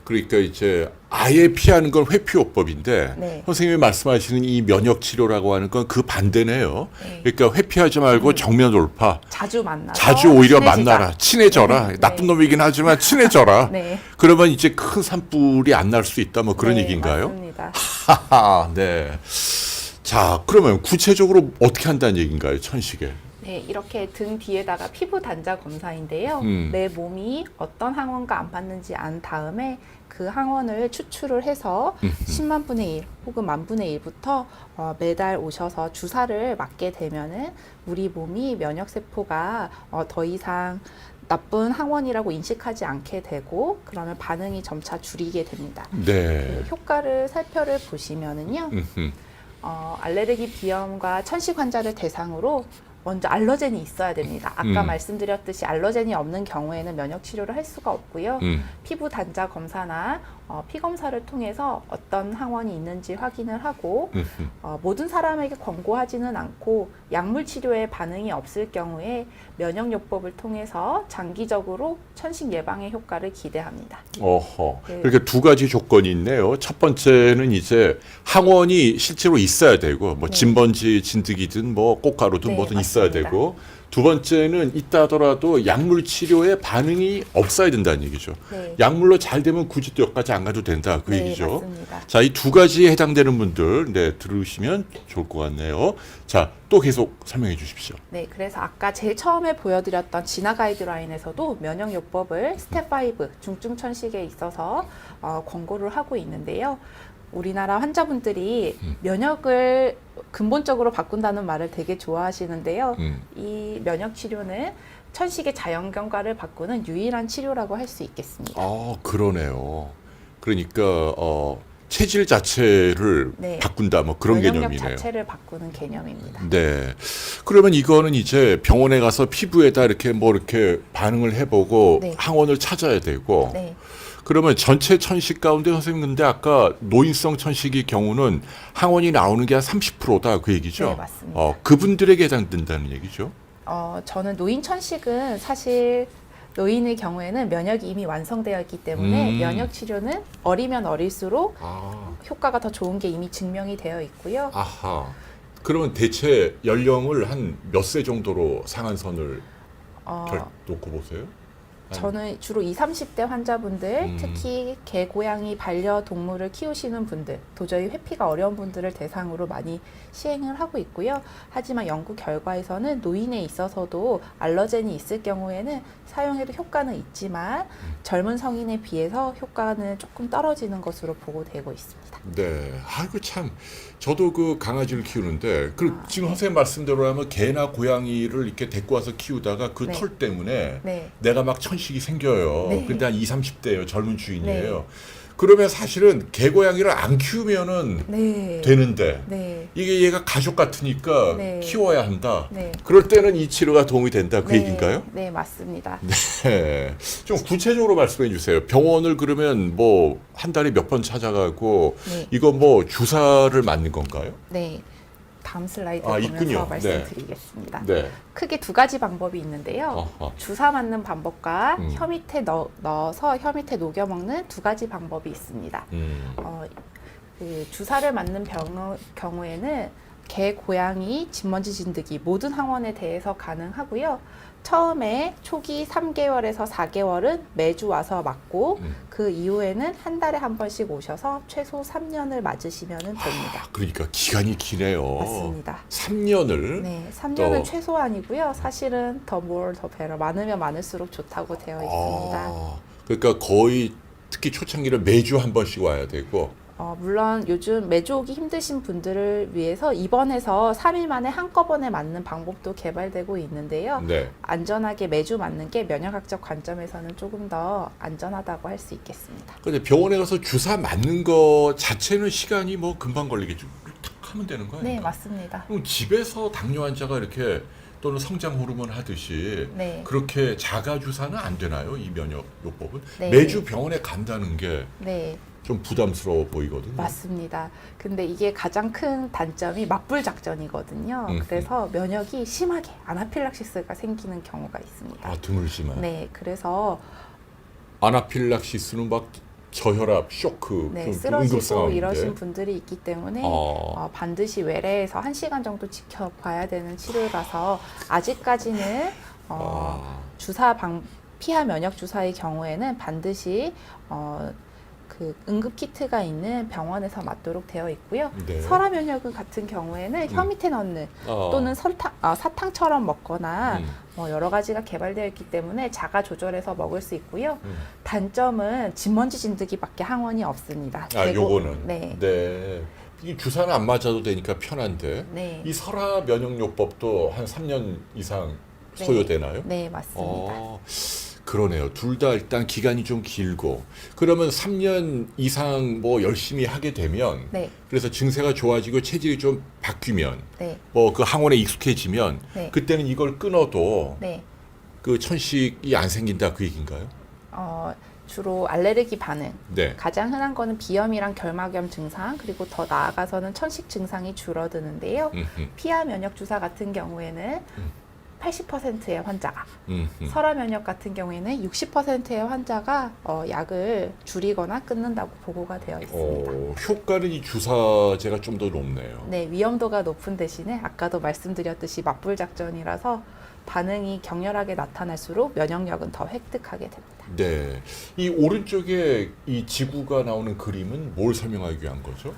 그러니까 이제 아예 피하는 건 회피요법인데
네.
선생님이 말씀하시는 이 면역 치료라고 하는 건 그 반대네요.
네.
그러니까 회피하지 말고 정면 돌파.
자주 만나서
자주 오히려
친해지자.
만나라. 친해져라.
네.
나쁜 놈이긴 하지만 친해져라.
네.
그러면 이제 큰 산불이 안 날 수 있다. 뭐 그런
네,
얘기인가요?
맞습니다.
하하, 네. 자, 그러면 구체적으로 어떻게 한다는 얘기인가요, 천식에?
네, 이렇게 등 뒤에다가 피부 단자 검사인데요. 내 몸이 어떤 항원과 안 맞는지 안 다음에 그 항원을 추출을 해서 10만 분의 1 혹은 만 분의 1부터 매달 오셔서 주사를 맞게 되면은 우리 몸이 면역세포가 더 이상 나쁜 항원이라고 인식하지 않게 되고 그러면 반응이 점차 줄이게 됩니다.
네.
그 효과를 살펴를 보시면은요. 알레르기 비염과 천식 환자를 대상으로 먼저 알러젠이 있어야 됩니다. 아까 말씀드렸듯이 알러젠이 없는 경우에는 면역 치료를 할 수가 없고요. 피부 단자 검사나 피 검사를 통해서 어떤 항원이 있는지 확인을 하고 모든 사람에게 권고하지는 않고 약물 치료에 반응이 없을 경우에 면역요법을 통해서 장기적으로 천식 예방의 효과를 기대합니다.
어허.
네.
그렇게 두 가지 조건이 있네요. 첫 번째는 이제 항원이 실제로 있어야 되고, 뭐
네.
진번지, 진드기든 뭐 꽃가루든
네,
뭐든 있어야
맞습니다.
되고, 두 번째는 있다 하더라도 약물 치료에 반응이 없어야 된다는 얘기죠.
네.
약물로 잘 되면 굳이 또 여기까지 안 가도 된다 그
네,
얘기죠.
맞습니다.
자, 이 두 가지에 해당되는 분들 네, 들으시면 좋을 것 같네요. 자, 또 계속 설명해 주십시오.
네, 그래서 아까 제일 처음에 보여드렸던 진화 가이드라인에서도 면역요법을 스텝 5 중증 천식에 있어서 권고를 하고 있는데요. 우리나라 환자분들이 면역을 근본적으로 바꾼다는 말을 되게 좋아하시는데요. 이 면역 치료는 천식의 자연 경과를 바꾸는 유일한 치료라고 할 수 있겠습니다.
그러네요. 그러니까 체질 자체를
네.
바꾼다 뭐 그런
면역력
개념이네요.
자체를 바꾸는 개념입니다.
네. 그러면 이거는 이제 병원에 가서 피부에다 이렇게 뭐 이렇게 반응을 해보고
네.
항원을 찾아야 되고.
네.
그러면 전체 천식 가운데 선생님 근데 아까 노인성 천식의 경우는 항원이 나오는 게 한 30%다 그 얘기죠?
네, 맞습니다.
그분들에게 해당된다는 얘기죠?
저는 노인 천식은 사실 노인의 경우에는 면역이 이미 완성되어 있기 때문에 면역 치료는 어리면 어릴수록 효과가 더 좋은 게 이미 증명이 되어 있고요.
아하. 그러면 대체 연령을 한 몇 세 정도로 상한선을 놓고 보세요?
저는 주로 20, 30대 환자분들, 특히 개, 고양이, 반려동물을 키우시는 분들, 도저히 회피가 어려운 분들을 대상으로 많이 시행을 하고 있고요. 하지만 연구 결과에서는 노인에 있어서도 알러젠이 있을 경우에는 사용해도 효과는 있지만 젊은 성인에 비해서 효과는 조금 떨어지는 것으로 보고되고 있습니다.
네. 아이고 참. 저도 그 강아지를 키우는데 지금
네.
선생님 말씀대로라면 개나 고양이를 이렇게 데리고 와서 키우다가 그
네.
털 때문에
네.
내가 막 천식이 생겨요.
네.
근데 한 20, 30대예요. 젊은 주인이에요. 그러면 사실은 개 고양이를 안 키우면은
네.
되는데
네.
이게 얘가 가족 같으니까
네.
키워야 한다.
네.
그럴 때는 이 치료가 도움이 된다. 그
네.
얘기인가요?
네, 맞습니다.
네. 좀 구체적으로 말씀해 주세요. 병원을 그러면 뭐 한 달에 몇 번 찾아가고
네.
이거 뭐 주사를 맞는 건가요?
네. 다음 슬라이드
있군요.
보면서 말씀드리겠습니다.
네.
크게 두 가지 방법이 있는데요.
어허.
주사 맞는 방법과
음.
혀 밑에 넣어서 혀 밑에 녹여 먹는 두 가지 방법이 있습니다. 그 주사를 맞는 경우에는 개, 고양이, 진먼지, 진드기 모든 항원에 대해서 가능하고요. 처음에 초기 3개월에서 4개월은 매주 와서 맞고 그 이후에는 한 달에 한 번씩 오셔서 최소 3년을 맞으시면 됩니다.
그러니까 기간이 기네요.
맞습니다.
3년을.
네, 3년은
또-
최소한이고요. 사실은 더 more, 더 better, 많으면 많을수록 좋다고 되어 있습니다.
그러니까 거의 특히 초창기를 매주 한 번씩 와야 되고.
물론 요즘 매주 오기 힘드신 분들을 위해서 입원해서 3일 만에 한꺼번에 맞는 방법도 개발되고 있는데요.
네.
안전하게 매주 맞는 게 면역학적 관점에서는 조금 더 안전하다고 할 수 있겠습니다.
근데 병원에 가서 주사 맞는 거 자체는 시간이 뭐 금방 걸리겠죠. 탁 하면 되는 거 아닌가?
네, 맞습니다.
그럼 집에서 당뇨 환자가 이렇게 또는 성장 호르몬 하듯이
네.
그렇게 자가 주사는 안 되나요? 이 면역 요법은
네.
매주 병원에 간다는 게
네.
좀 부담스러워 보이거든요.
맞습니다. 근데 이게 가장 큰 단점이 맞불 작전이거든요. 그래서 면역이 심하게 아나필락시스가 생기는 경우가 있습니다.
아, 드물지만.
네, 그래서
아나필락시스는 막 저혈압, 쇼크,
네,
좀
쓰러지고
응급상황인데.
이러신 분들이 있기 때문에 반드시 외래에서 1시간 정도 지켜봐야 되는 치료라서 아직까지는 피하 면역 주사의 경우에는 반드시 그 응급 키트가 있는 병원에서 맞도록 되어 있고요.
네.
설화 면역은 같은 경우에는 혀 밑에 넣는 또는 사탕처럼 먹거나 여러 가지가 개발되어 있기 때문에 자가 조절해서 먹을 수 있고요. 단점은 진먼지 진드기밖에 항원이 없습니다.
요거는.
네.
네. 이 주사는 안 맞아도 되니까 편한데.
네.
이 설화 면역요법도 한 3년 이상 소요되나요?
네, 맞습니다.
그러네요. 둘 다 일단 기간이 좀 길고 그러면 3년 이상 뭐 열심히 하게 되면
네.
그래서 증세가 좋아지고 체질이 좀 바뀌면
네.
뭐 그 항원에 익숙해지면
네.
그때는 이걸 끊어도
네.
그 천식이 안 생긴다 그 얘기인가요?
주로 알레르기 반응.
네.
가장 흔한 거는 비염이랑 결막염 증상, 그리고 더 나아가서는 천식 증상이 줄어드는데요. 피하 면역 주사 같은 경우에는 80%의 환자가, 설화 면역 같은 경우에는 60%의 환자가 약을 줄이거나 끊는다고 보고가 되어 있습니다.
효과는 이 주사제가 좀 더 높네요.
네, 위험도가 높은 대신에 아까도 말씀드렸듯이 맞불 작전이라서 반응이 격렬하게 나타날수록 면역력은 더 획득하게 됩니다.
네. 이 오른쪽에 이 지구가 나오는 그림은 뭘 설명하기 위한 거죠?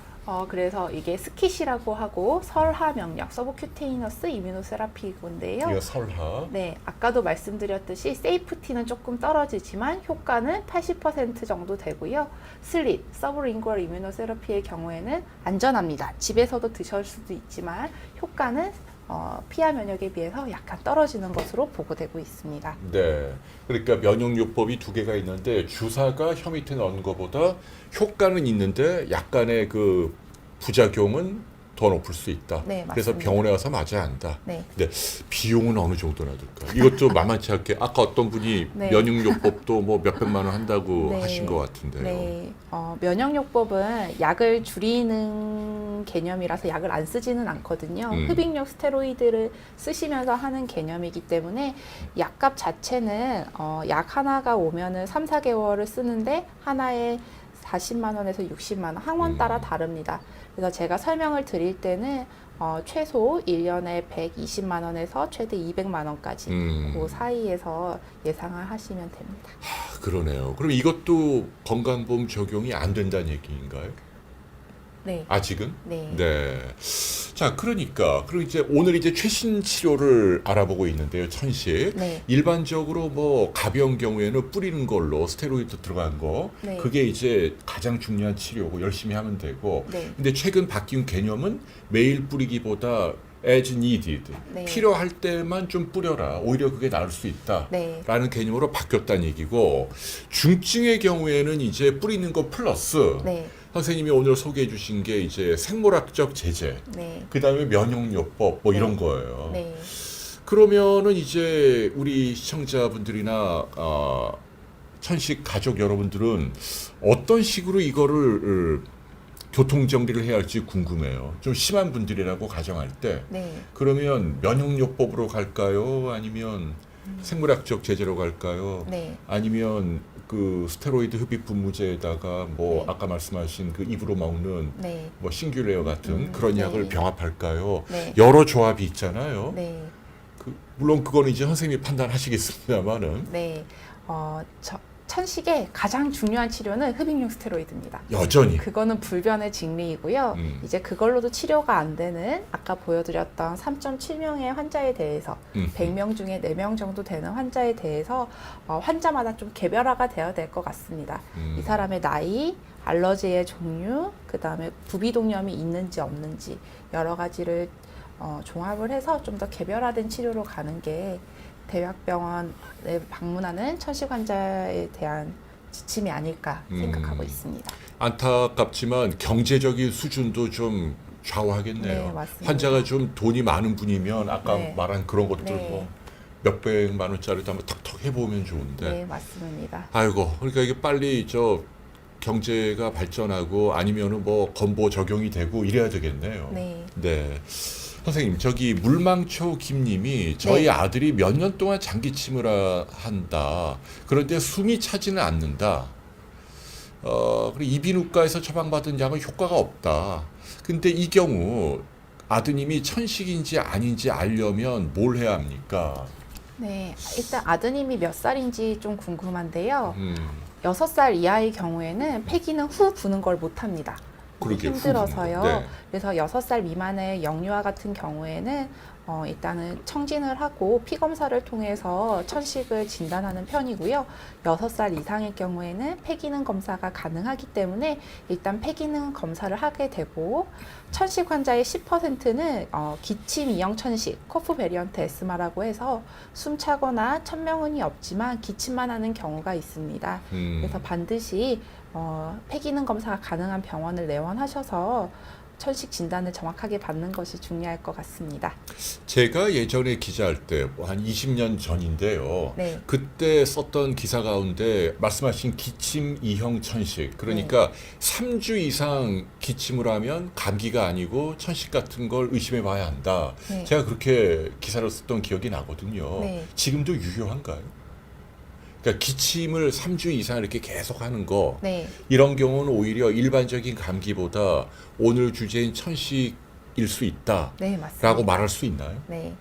그래서 이게 스킷이라고 하고 설하 명력, 서브큐테이너스 이뮤노세라피고인데요.
이거 설하.
네, 아까도 말씀드렸듯이 세이프티는 조금 떨어지지만 효과는 80% 정도 되고요. 슬릿, 서브링구얼 이뮤노세라피의 경우에는 안전합니다. 집에서도 드실 수도 있지만 효과는 피하 면역에 비해서 약간 떨어지는 것으로 보고되고 있습니다.
네. 그러니까 면역요법이 두 개가 있는데 주사가 혀 밑에 넣는 것보다 효과는 있는데 약간의 그 부작용은 더 높을 수 있다.
네,
그래서
맞습니다.
병원에 가서 맞아야 한다.
네.
근데 비용은 어느 정도나 들까? 이것도 만만치 않게 아까 어떤 분이
네.
면역요법도 뭐 몇백만 원 한다고
네.
하신 것 같은데요.
네, 면역요법은 약을 줄이는 개념이라서 약을 안 쓰지는 않거든요. 흡입력 스테로이드를 쓰시면서 하는 개념이기 때문에 약값 자체는 약 하나가 오면은 3, 4개월을 쓰는데 하나에 40만 원에서 60만 원, 항원 따라 다릅니다. 그래서 제가 설명을 드릴 때는 최소 1년에 120만 원에서 최대 200만 원까지 그 사이에서 예상을 하시면 됩니다.
그러네요. 그럼 이것도 건강보험 적용이 안 된다는 얘기인가요?
네.
아직은?
네.
네. 자, 그러니까 그리고 이제 오늘 이제 최신 치료를 알아보고 있는데요, 천식.
네.
일반적으로 뭐 가벼운 경우에는 뿌리는 걸로 스테로이드 들어간 거,
네.
그게 이제 가장 중요한 치료고 열심히 하면 되고.
네.
근데 최근 바뀐 개념은 매일 뿌리기보다 as needed,
네.
필요할 때만 좀 뿌려라. 오히려 그게 나을 수 있다.
네.
라는 개념으로 바뀌었다는 얘기고, 중증의 경우에는 이제 뿌리는 거 플러스
네.
선생님이 오늘 소개해 주신 게 이제 생물학적 제재,
네.
그 다음에 면역요법 뭐
네.
이런 거예요.
네.
그러면은 이제 우리 시청자분들이나 천식 가족 여러분들은 어떤 식으로 이거를 교통 정리를 해야 할지 궁금해요. 좀 심한 분들이라고 가정할 때
네.
그러면 면역요법으로 갈까요? 아니면 생물학적 제재로 갈까요?
네.
아니면 그 스테로이드 흡입 분무제에다가 뭐
네.
아까 말씀하신 그 입으로 먹는
네.
뭐 싱귤레어 같은 그런
네.
약을 병합할까요?
네.
여러 조합이 있잖아요.
네.
물론 그거는 이제 선생님이 판단하시겠습니다만은
네. 천식의 가장 중요한 치료는 흡입용 스테로이드입니다.
여전히
그거는 불변의 진리이고요. 이제 그걸로도 치료가 안 되는 아까 보여드렸던 3.7명의 환자에 대해서 100명 중에 4명 정도 되는 환자에 대해서 환자마다 좀 개별화가 되어야 될 것 같습니다. 이 사람의 나이, 알러지의 종류, 그 다음에 부비동염이 있는지 없는지 여러 가지를 종합을 해서 좀 더 개별화된 치료로 가는 게 대학병원에 방문하는 천식 환자에 대한 지침이 아닐까 생각하고 있습니다.
안타깝지만 경제적인 수준도 좀 좌우하겠네요.
네, 맞습니다.
환자가 좀 돈이 많은 분이면 아까
네.
말한 그런 것들
네.
뭐 몇백만 원짜리도 한번 턱턱 해보면 좋은데
네, 맞습니다.
아이고 그러니까 이게 빨리 저 경제가 발전하고 아니면은 뭐 건보 적용이 되고 이래야 되겠네요.
네.
네. 선생님, 저기 물망초 김님이 저희
네.
아들이 몇 년 동안 장기침을 한다. 그런데 숨이 차지는 않는다. 그리고 이비인후과에서 처방받은 약은 효과가 없다. 근데 이 경우 아드님이 천식인지 아닌지 알려면 뭘 해야 합니까?
네. 일단 아드님이 몇 살인지 좀 궁금한데요.
음,
6살 이하의 경우에는 폐기는 후 부는 걸 못합니다.
그러게
힘들어서요.
후분인데. 네.
그래서 6살 미만의 영유아 같은 경우에는 일단은 청진을 하고 피 검사를 통해서 천식을 진단하는 편이고요. 6살 이상의 경우에는 폐기능 검사가 가능하기 때문에 일단 폐기능 검사를 하게 되고 천식 환자의 10%는 기침 이형 천식, 코프 베리언트 에스마라고 해서 숨 차거나 천명은이 없지만 기침만 하는 경우가 있습니다. 그래서 반드시 폐기능 검사가 가능한 병원을 내원하셔서 천식 진단을 정확하게 받는 것이 중요할 것 같습니다.
제가 예전에 기자할 때 한 20년 전인데요.
네.
그때 썼던 기사 가운데 말씀하신 기침 이형 천식, 그러니까 3주 이상 기침을 하면 감기가 아니고 천식 같은 걸 의심해 봐야 한다.
네.
제가 그렇게 기사를 썼던 기억이 나거든요.
네.
지금도 유효한가요? 그러니까 기침을 3주 이상 이렇게 계속 하는 거,
네.
이런 경우는 오히려 일반적인 감기보다 오늘 주제인 천식일 수 있다라고
네, 맞습니다.
말할 수 있나요?
네.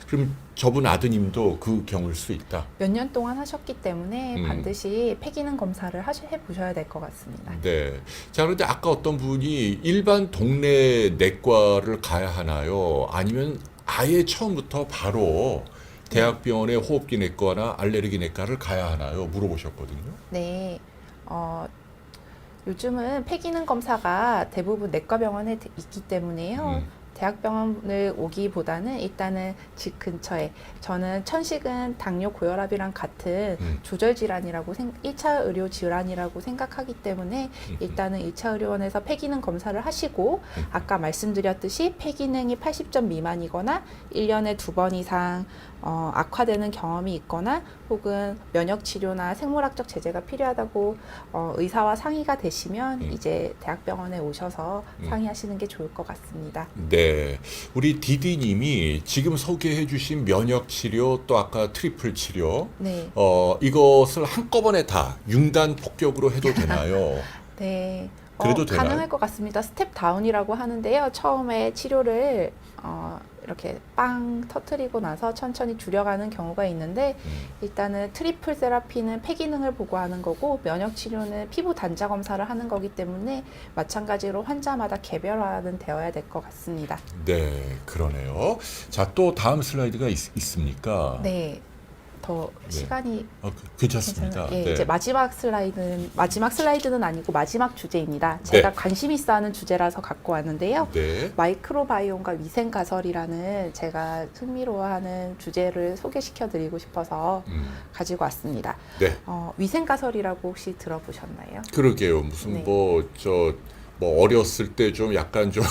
그럼 저분 아드님도 그 경우일 수 있다.
몇 년 동안 하셨기 때문에 반드시 폐기능 검사를 해보셔야 될 것 같습니다.
네. 자, 그런데 아까 어떤 분이 일반 동네 내과를 가야 하나요? 아니면 아예 처음부터 바로 대학병원의 호흡기 내과나 알레르기 내과를 가야 하나요? 물어보셨거든요.
네. 요즘은 폐기능 검사가 대부분 내과 병원에 있기 때문에요. 대학병원을 오기보다는 일단은 집 근처에, 저는 천식은 당뇨 고혈압이랑 같은 조절 질환이라고 1차 의료 질환이라고 생각하기 때문에 일단은 1차 의료원에서 폐기능 검사를 하시고 아까 말씀드렸듯이 폐기능이 80점 미만이거나 1년에 2번 이상 악화되는 경험이 있거나 혹은 면역 치료나 생물학적 제재가 필요하다고 의사와 상의가 되시면 이제 대학병원에 오셔서 상의하시는 게 좋을 것 같습니다.
네. 우리 디디님이 지금 소개해 주신 면역 치료 또 아까 트리플 치료,
네.
이것을 한꺼번에 다 융단 폭격으로 해도 되나요?
네.
그래도 되나요?
가능할 것 같습니다. 스텝 다운이라고 하는데요. 처음에 치료를 이렇게 빵 터트리고 나서 천천히 줄여가는 경우가 있는데 일단은 트리플 세라피는 폐기능을 보고하는 거고 면역 치료는 피부 단자 검사를 하는 거기 때문에 마찬가지로 환자마다 개별화는 되어야 될 것 같습니다.
네, 그러네요. 자, 또 다음 슬라이드가 있습니까?
네. 더 시간이
괜찮습니다.
예,
네.
이제 마지막 슬라이드는 아니고 마지막 주제입니다. 제가 관심 있어 하는 주제라서 갖고 왔는데요.
네.
마이크로바이옴과 위생 가설이라는 제가 흥미로워하는 주제를 소개시켜 드리고 싶어서 가지고 왔습니다.
네.
위생 가설이라고 혹시 들어보셨나요?
그러게요. 무슨
네.
뭐 어렸을 때 좀 약간 좀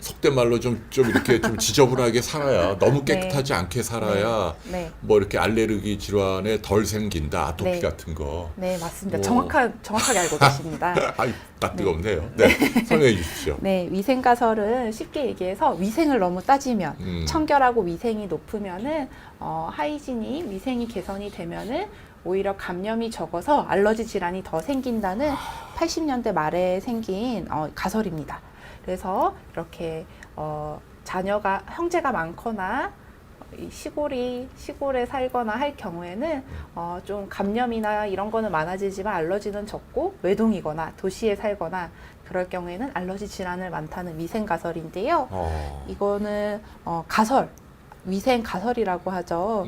속된 말로 좀 이렇게 좀 지저분하게 살아야, 너무 깨끗하지 않게 살아야
네.
뭐 이렇게 알레르기 질환에 덜 생긴다, 아토피
네.
같은 거.
네, 맞습니다.
오.
정확하게 알고 계십니다.
아이, 딱 뜨겁네요. 네. 설명해 주십시오.
네, 위생 가설은 쉽게 얘기해서 위생을 너무 따지면 청결하고 위생이 높으면은 하이진이 위생이 개선이 되면은 오히려 감염이 적어서 알러지 질환이 더 생긴다는 80년대 말에 생긴 가설입니다. 그래서 이렇게 형제가 많거나 시골에 살거나 할 경우에는 좀 감염이나 이런 거는 많아지지만 알러지는 적고 외동이거나 도시에 살거나 그럴 경우에는 알러지 질환을 많다는 위생 가설인데요. 이거는 위생 가설이라고 하죠.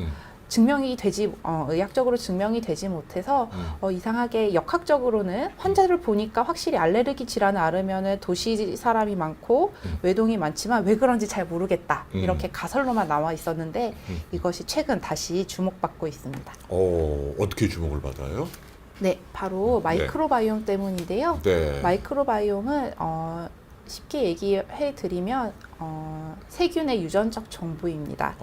의학적으로 증명이 되지 못해서 이상하게 역학적으로는 환자를 보니까 확실히 알레르기 질환을 앓으면 도시 사람이 많고 외동이 많지만 왜 그런지 잘 모르겠다. 이렇게 가설로만 나와 있었는데 이것이 최근 다시 주목받고 있습니다.
어떻게 주목을 받아요?
네, 바로 마이크로바이옴 때문인데요.
네.
마이크로바이옴은 쉽게 얘기해 드리면 세균의 유전적 정보입니다.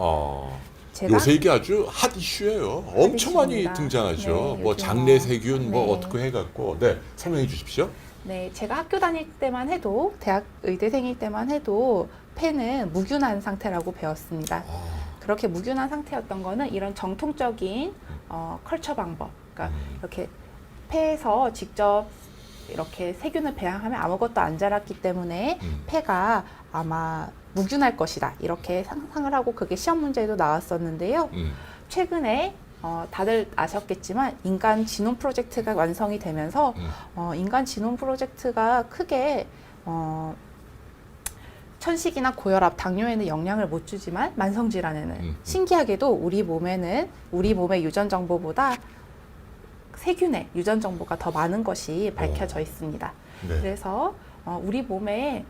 제가
요새 이게 아주 핫 이슈예요. 엄청 많이
이슈입니다.
등장하죠.
네,
뭐
요즘
장내 세균 뭐
네.
어떻게 해갖고 네 설명해 주십시오.
네, 제가 학교 다닐 때만 해도 대학 의대생일 때만 해도 폐는 무균한 상태라고 배웠습니다.
아,
그렇게 무균한 상태였던 거는 이런 정통적인 컬처 방법, 그러니까 이렇게 폐에서 직접 이렇게 세균을 배양하면 아무것도 안 자랐기 때문에 폐가 아마 무균할 것이다 이렇게 상상을 하고 그게 시험 문제에도 나왔었는데요. 최근에 다들 아셨겠지만 인간 지놈 프로젝트가 완성이 되면서 인간 지놈 프로젝트가 크게 천식이나 고혈압, 당뇨에는 영향을 못 주지만 만성 질환에는 신기하게도 우리 몸의 유전 정보보다 세균의 유전 정보가 더 많은 것이 밝혀져 있습니다.
네.
그래서 우리 몸에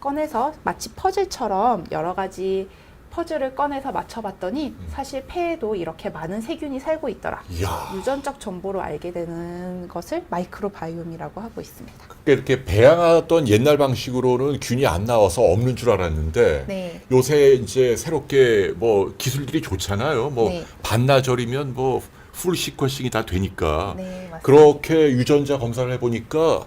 꺼내서 마치 퍼즐처럼 여러 가지 퍼즐을 꺼내서 맞춰봤더니 사실 폐에도 이렇게 많은 세균이 살고 있더라.
이야.
유전적 정보로 알게 되는 것을 마이크로바이옴이라고 하고 있습니다.
이렇게 배양하던 옛날 방식으로는 균이 안 나와서 없는 줄 알았는데
네.
요새 이제 새롭게 뭐 기술들이 좋잖아요. 뭐
네.
반나절이면 뭐 풀 시퀀싱이 다 되니까
네, 맞습니다.
그렇게 유전자 검사를 해보니까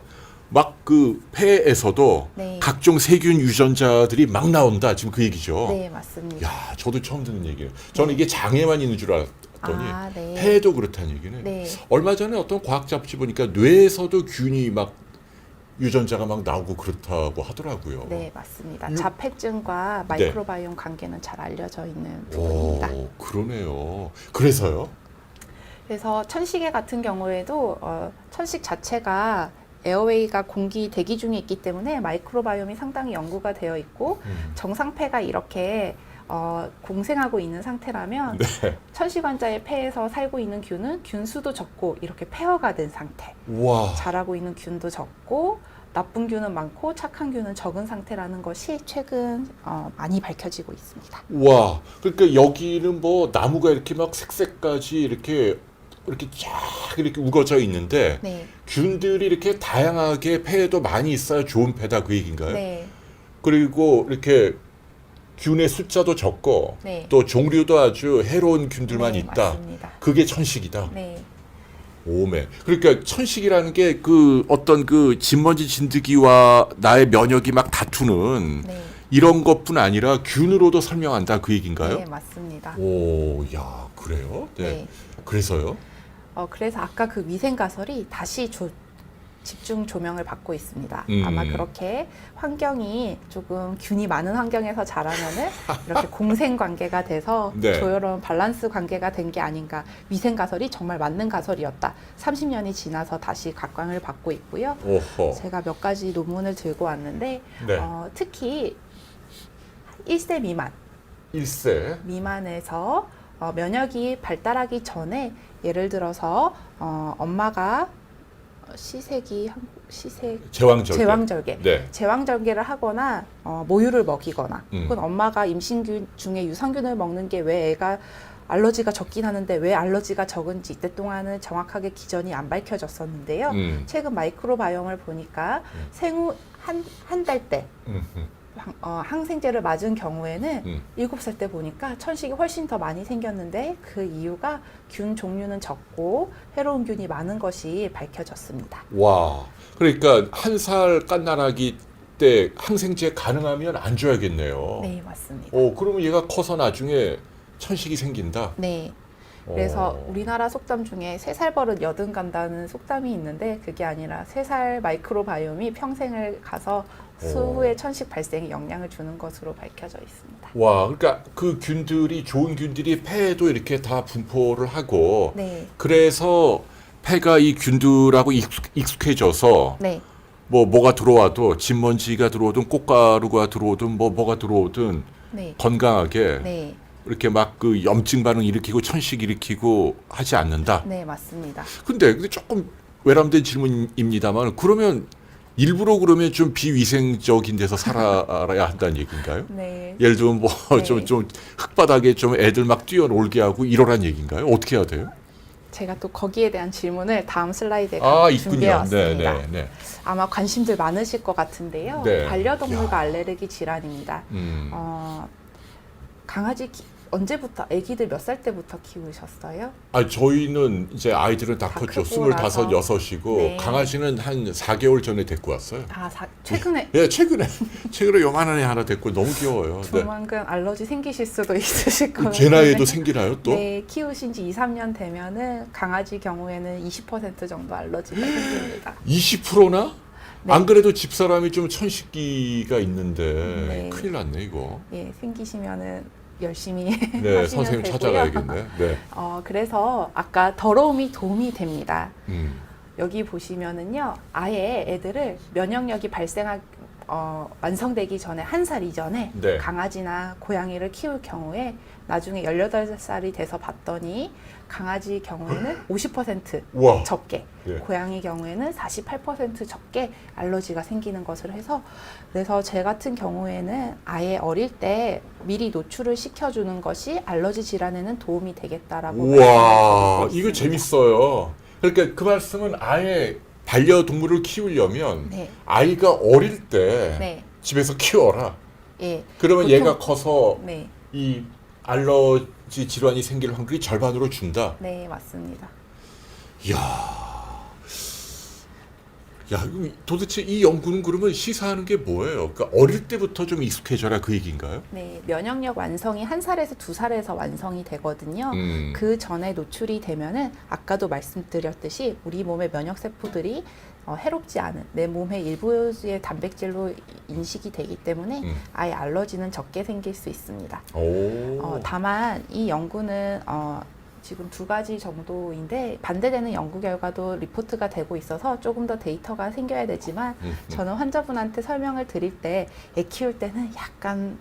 막 그 폐에서도
네.
각종 세균 유전자들이 막 나온다. 지금 그 얘기죠.
네, 맞습니다.
야, 저도 처음 듣는 얘기예요. 저는 이게 장에만 있는 줄 알았더니
아, 네.
폐에도 그렇다는 얘기네.
네.
얼마 전에 어떤 과학 잡지 보니까 뇌에서도 균이 막 유전자가 막 나오고 그렇다고 하더라고요.
네, 맞습니다.
유-
자폐증과 마이크로바이옴 관계는 잘 알려져 있는
오,
부분입니다.
그러네요. 그래서요?
그래서 천식에 같은 경우에도 천식 자체가 에어웨이가 공기 대기 중에 있기 때문에 마이크로바이옴이 상당히 연구가 되어 있고 정상폐가 이렇게 공생하고 있는 상태라면
네.
천식 환자의 폐에서 살고 있는 균은 균수도 적고 이렇게 폐허가 된 상태.
와.
자라고 있는 균도 적고 나쁜 균은 많고 착한 균은 적은 상태라는 것이 최근 많이 밝혀지고 있습니다.
와. 그러니까 여기는 뭐 나무가 이렇게 막 색색까지 이렇게 쫙 이렇게 우거져 있는데
네,
균들이 이렇게 다양하게 폐에도 많이 있어야 좋은 폐다 그 얘기인가요?
네,
그리고 이렇게 균의 숫자도 적고
네.
또 종류도 아주 해로운 균들만
네,
있다.
맞습니다.
그게 천식이다.
네,
오메. 그러니까 천식이라는 게 그 어떤 그 진먼지 진드기와 나의 면역이 막 다투는
네,
이런 것뿐 아니라 균으로도 설명한다 그 얘기인가요?
네, 맞습니다.
오, 야, 그래요? 네.
네.
그래서요?
그래서 아까 그 위생 가설이 다시 집중 조명을 받고 있습니다.
음.
아마 그렇게 환경이 조금 균이 많은 환경에서 자라면은 이렇게 공생 관계가 돼서
네.
조여로운 밸런스 관계가 된 게 아닌가. 위생 가설이 정말 맞는 가설이었다. 30년이 지나서 다시 각광을 받고 있고요.
오호.
제가 몇 가지 논문을 들고 왔는데
네.
특히 1세 미만에서 면역이 발달하기 전에 예를 들어서 엄마가 제왕절개
네.
제왕절개를 하거나 모유를 먹이거나
음.
혹은 엄마가 임신 중에 유산균을 먹는 게 왜 애가 알러지가 적긴 하는데 왜 알러지가 적은지 이때 동안은 정확하게 기전이 안 밝혀졌었는데요. 최근 마이크로바이옴을 보니까 생후 한 달 때 항생제를 맞은 경우에는 7살 때 보니까 천식이 훨씬 더 많이 생겼는데 그 이유가 균 종류는 적고 해로운 균이 많은 것이 밝혀졌습니다.
와. 그러니까 한 살 깐나라기 때 항생제 가능하면 안 줘야겠네요.
네, 맞습니다.
그러면 얘가 커서 나중에 천식이 생긴다.
네. 그래서 우리나라 속담 중에 3살 버릇 여든 간다는 속담이 있는데 그게 아니라 3살 마이크로바이옴이 평생을 가서 수후에 천식 발생에 영향을 주는 것으로 밝혀져 있습니다.
와, 그러니까 그 균들이 좋은 균들이 폐에도 이렇게 다 분포를 하고
네.
그래서 폐가 이 균들하고 익숙해져서
네.
뭐가 들어와도 진먼지가 들어오든 꽃가루가 들어오든 뭐가 들어오든
네.
건강하게
네.
이렇게 막 그 염증 반응 일으키고 천식 일으키고 하지 않는다.
네, 맞습니다.
근데 조금 외람된 질문입니다만 그러면 일부러 그러면 좀 비위생적인 데서 살아야 한다는 얘기인가요?
네.
예를 들면 뭐
네.
좀 흙바닥에 좀 애들 막 뛰어놀게 하고 이러란 얘기인가요? 어떻게 해야 돼요?
제가 또 거기에 대한 질문을 다음 슬라이드에
있군요.
준비해 왔습니다.
네.
아마 관심들 많으실 것 같은데요.
네.
반려동물과
야.
알레르기 질환입니다.
음.
강아지 언제부터 아기들 몇 살 때부터 키우셨어요?
아, 저희는 이제 아이들은 다
다
컸죠.
크고 나서.
25, 6이고
네.
강아지는 한 4개월 전에 데리고 왔어요.
최근에
예, 최근에 요만한 애 하나 데리고 너무 귀여워요. 네.
조만간 알러지 생기실 수도 있으실 거예요.
제 나이에도 생기나요 또?
네, 키우신 지 2, 3년 되면은 강아지 경우에는 20% 정도 알러지가 생깁니다.
20%나?
네.
안 그래도 집사람이 좀 천식기가 있는데
네.
큰일 났네 이거.
예, 생기시면은 열심히
네,
하시면
선생님
되고요.
찾아가야겠네. 네.
그래서 아까 더러움이 도움이 됩니다.
음.
여기 보시면은요, 아예 애들을 면역력이 완성되기 전에 1살 이전에
네.
강아지나 고양이를 키울 경우에 나중에 18살이 돼서 봤더니 강아지 경우에는 50%
우와.
적게,
예.
고양이 경우에는 48% 적게 알러지가 생기는 것을 해서, 그래서 제 같은 경우에는 아예 어릴 때 미리 노출을 시켜주는 것이 알러지 질환에는 도움이 되겠다라고
우와,
말씀을 드리고
이거
있습니다.
재밌어요. 그러니까 그 말씀은 아예 반려동물을 키우려면
네.
아이가 어릴 때
네.
집에서 키워라.
예.
그러면
보통-
얘가 커서
네.
이 알러지 질환이 생길 확률이 절반으로 준다.
네, 맞습니다.
이야, 이거 도대체 이 연구는 그러면 시사하는 게 뭐예요? 그러니까 어릴 때부터 좀 익숙해져라 그 얘기인가요?
네, 면역력 완성이 1살에서 2살에서 완성이 되거든요. 그 전에 노출이 되면은 아까도 말씀드렸듯이 우리 몸의 면역 세포들이 해롭지 않은 내 몸의 일부의 단백질로 인식이 되기 때문에 아예 알러지는 적게 생길 수 있습니다.
오.
다만 이 연구는 지금 2가지 정도인데 반대되는 연구 결과도 리포트가 되고 있어서 조금 더 데이터가 생겨야 되지만 저는 환자분한테 설명을 드릴 때 애 키울 때는 약간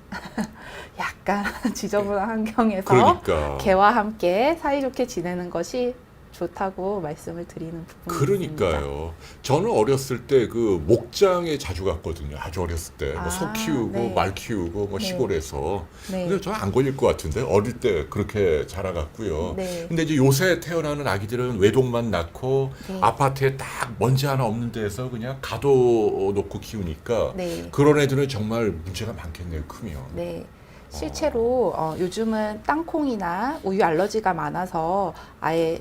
지저분한 환경에서
그러니까.
개와 함께 사이좋게 지내는 것이 좋다고 말씀을 드리는 부분입니다.
그러니까요. 저는 어렸을 때 그 목장에 자주 갔거든요. 아주 어렸을 때. 뭐 소
아,
키우고
네.
말 키우고 뭐
네.
시골에서.
네.
근데 저는 안 걸릴 것 같은데 어릴 때 그렇게 자라갔고요.
네.
근데 이제 요새 태어나는 아기들은 외동만 낳고
네.
아파트에 딱 먼지 하나 없는 데서 그냥 가둬놓고 키우니까
네.
그런 애들은 정말 문제가 많겠네요. 크면.
네. 실제로 요즘은 땅콩이나 우유 알러지가 많아서 아예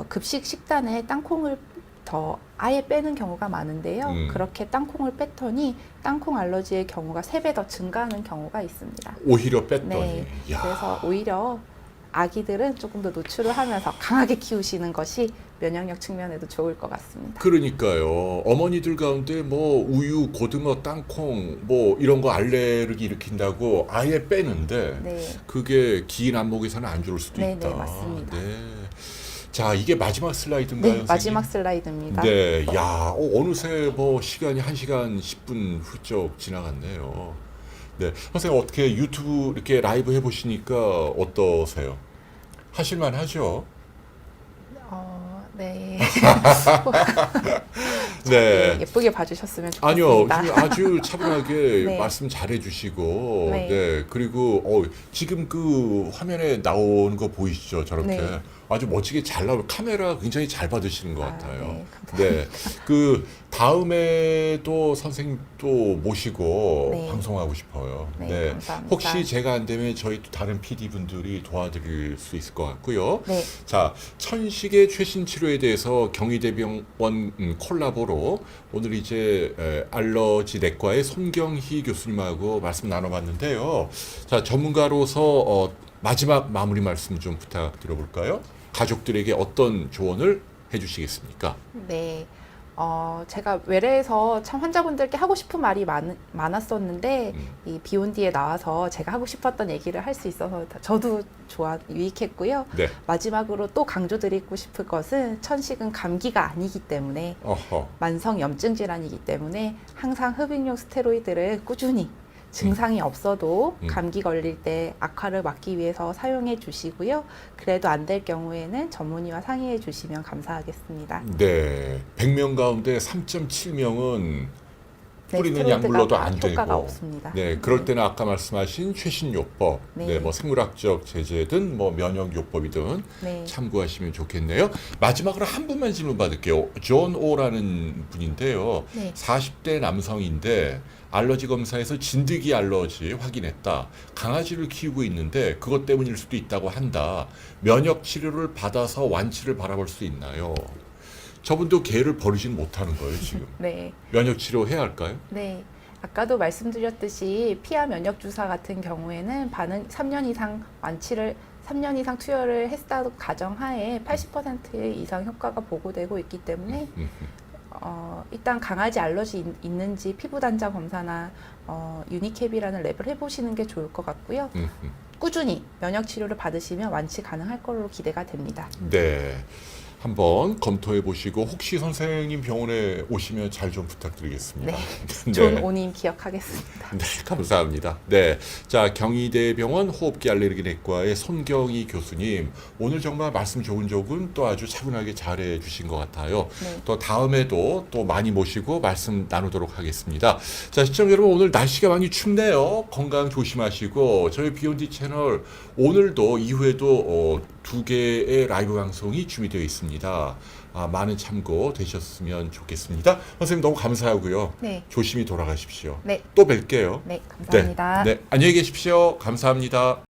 급식 식단에 땅콩을 더 아예 빼는 경우가 많은데요. 그렇게 땅콩을 뺐더니 땅콩 알러지의 경우가 3배 더 증가하는 경우가 있습니다.
오히려 뺐더니.
네.
야.
그래서 오히려 아기들은 조금 더 노출을 하면서 강하게 키우시는 것이 면역력 측면에도 좋을 것 같습니다.
그러니까요. 어머니들 가운데 뭐 우유, 고등어, 땅콩 뭐 이런 거 알레르기 일으킨다고 아예 빼는데
네.
그게 긴 안목에서는 안 좋을 수도
네,
있다.
네, 맞습니다.
네. 자, 이게 마지막 슬라이드인가요,
네,
선생님?
마지막 슬라이드입니다.
네, 야, 어느새 뭐 시간이 1시간 10분 훌쩍 지나갔네요. 네, 선생님 어떻게 유튜브 이렇게 라이브 해보시니까 어떠세요? 하실만 하죠?
네.
네.
예쁘게 봐주셨으면
아니요,
좋겠습니다.
아주 차분하게
네.
말씀 잘해주시고,
네.
네, 그리고 지금 그 화면에 나오는 거 보이시죠? 저렇게
네.
아주 멋지게 잘 나오고 카메라 굉장히 잘 받으시는 것 같아요.
네, 감사합니다.
네, 그 다음에 또 선생님 또 모시고
네.
방송하고 싶어요.
네, 감사합니다.
혹시 제가 안 되면 저희 또 다른 PD 분들이 도와드릴 수 있을 것 같고요.
네.
자, 천식의 최신 치료에 대해서 경희대병원 콜라보로 오늘 이제 알러지 내과의 손경희 교수님하고 말씀 나눠봤는데요. 자, 전문가로서 마지막 마무리 말씀 좀 부탁드려볼까요? 가족들에게 어떤 조언을 해주시겠습니까?
네. 제가 외래에서 참 환자분들께 하고 싶은 말이 많았었는데 이 비욘디에 나와서 제가 하고 싶었던 얘기를 할 수 있어서 저도 유익했고요.
네.
마지막으로 또 강조드리고 싶을 것은 천식은 감기가 아니기 때문에
어허.
만성 염증 질환이기 때문에 항상 흡입용 스테로이드를 꾸준히 증상이 없어도 감기 걸릴 때 악화를 막기 위해서 사용해 주시고요. 그래도 안 될 경우에는 전문의와 상의해 주시면 감사하겠습니다.
네. 100명 가운데 3.7명은
네,
뿌리는
스테로이드가
약물로도 안
효과가
되고.
없습니다.
네, 그럴 때는 아까 말씀하신 최신요법,
네.
네, 뭐 생물학적 제재든 뭐 면역요법이든
네.
참고하시면 좋겠네요. 마지막으로 한 분만 질문 받을게요. 존 오라는 분인데요.
네.
40대 남성인데 알러지 검사에서 진드기 알러지 확인했다. 강아지를 키우고 있는데 그것 때문일 수도 있다고 한다. 면역 치료를 받아서 완치를 바라볼 수 있나요? 저분도 개를 버리진 못하는 거예요, 지금.
네.
면역 치료 해야 할까요?
네. 아까도 말씀드렸듯이 피하 면역 주사 같은 경우에는 반응 3년 이상 완치를 3년 이상 투여를 했다도 가정하에 80% 이상 효과가 보고되고 있기 때문에 일단 강아지 알러지 있는지 피부 단자 검사나 유니캡이라는 랩을 해보시는 게 좋을 것 같고요. 꾸준히 면역 치료를 받으시면 완치 가능할 걸로 기대가 됩니다.
네. 한번 검토해 보시고 혹시 선생님 병원에 오시면 잘 좀 부탁드리겠습니다.
네. 존 오님 기억하겠습니다.
네, 감사합니다. 네. 자, 경희대병원 호흡기 알레르기 내과의 손경희 교수님. 오늘 정말 말씀 좋은 조금 또 아주 차분하게 잘해 주신 것 같아요.
네.
또 다음에도 또 많이 모시고 말씀 나누도록 하겠습니다. 자, 시청자 여러분, 오늘 날씨가 많이 춥네요. 건강 조심하시고 저희 비욘디 채널 오늘도 이후에도 2개의 라이브 방송이 준비되어 있습니다. 많은 참고 되셨으면 좋겠습니다. 선생님 너무 감사하고요.
네.
조심히 돌아가십시오.
네.
또 뵐게요.
네, 감사합니다.
네, 안녕히 계십시오. 감사합니다.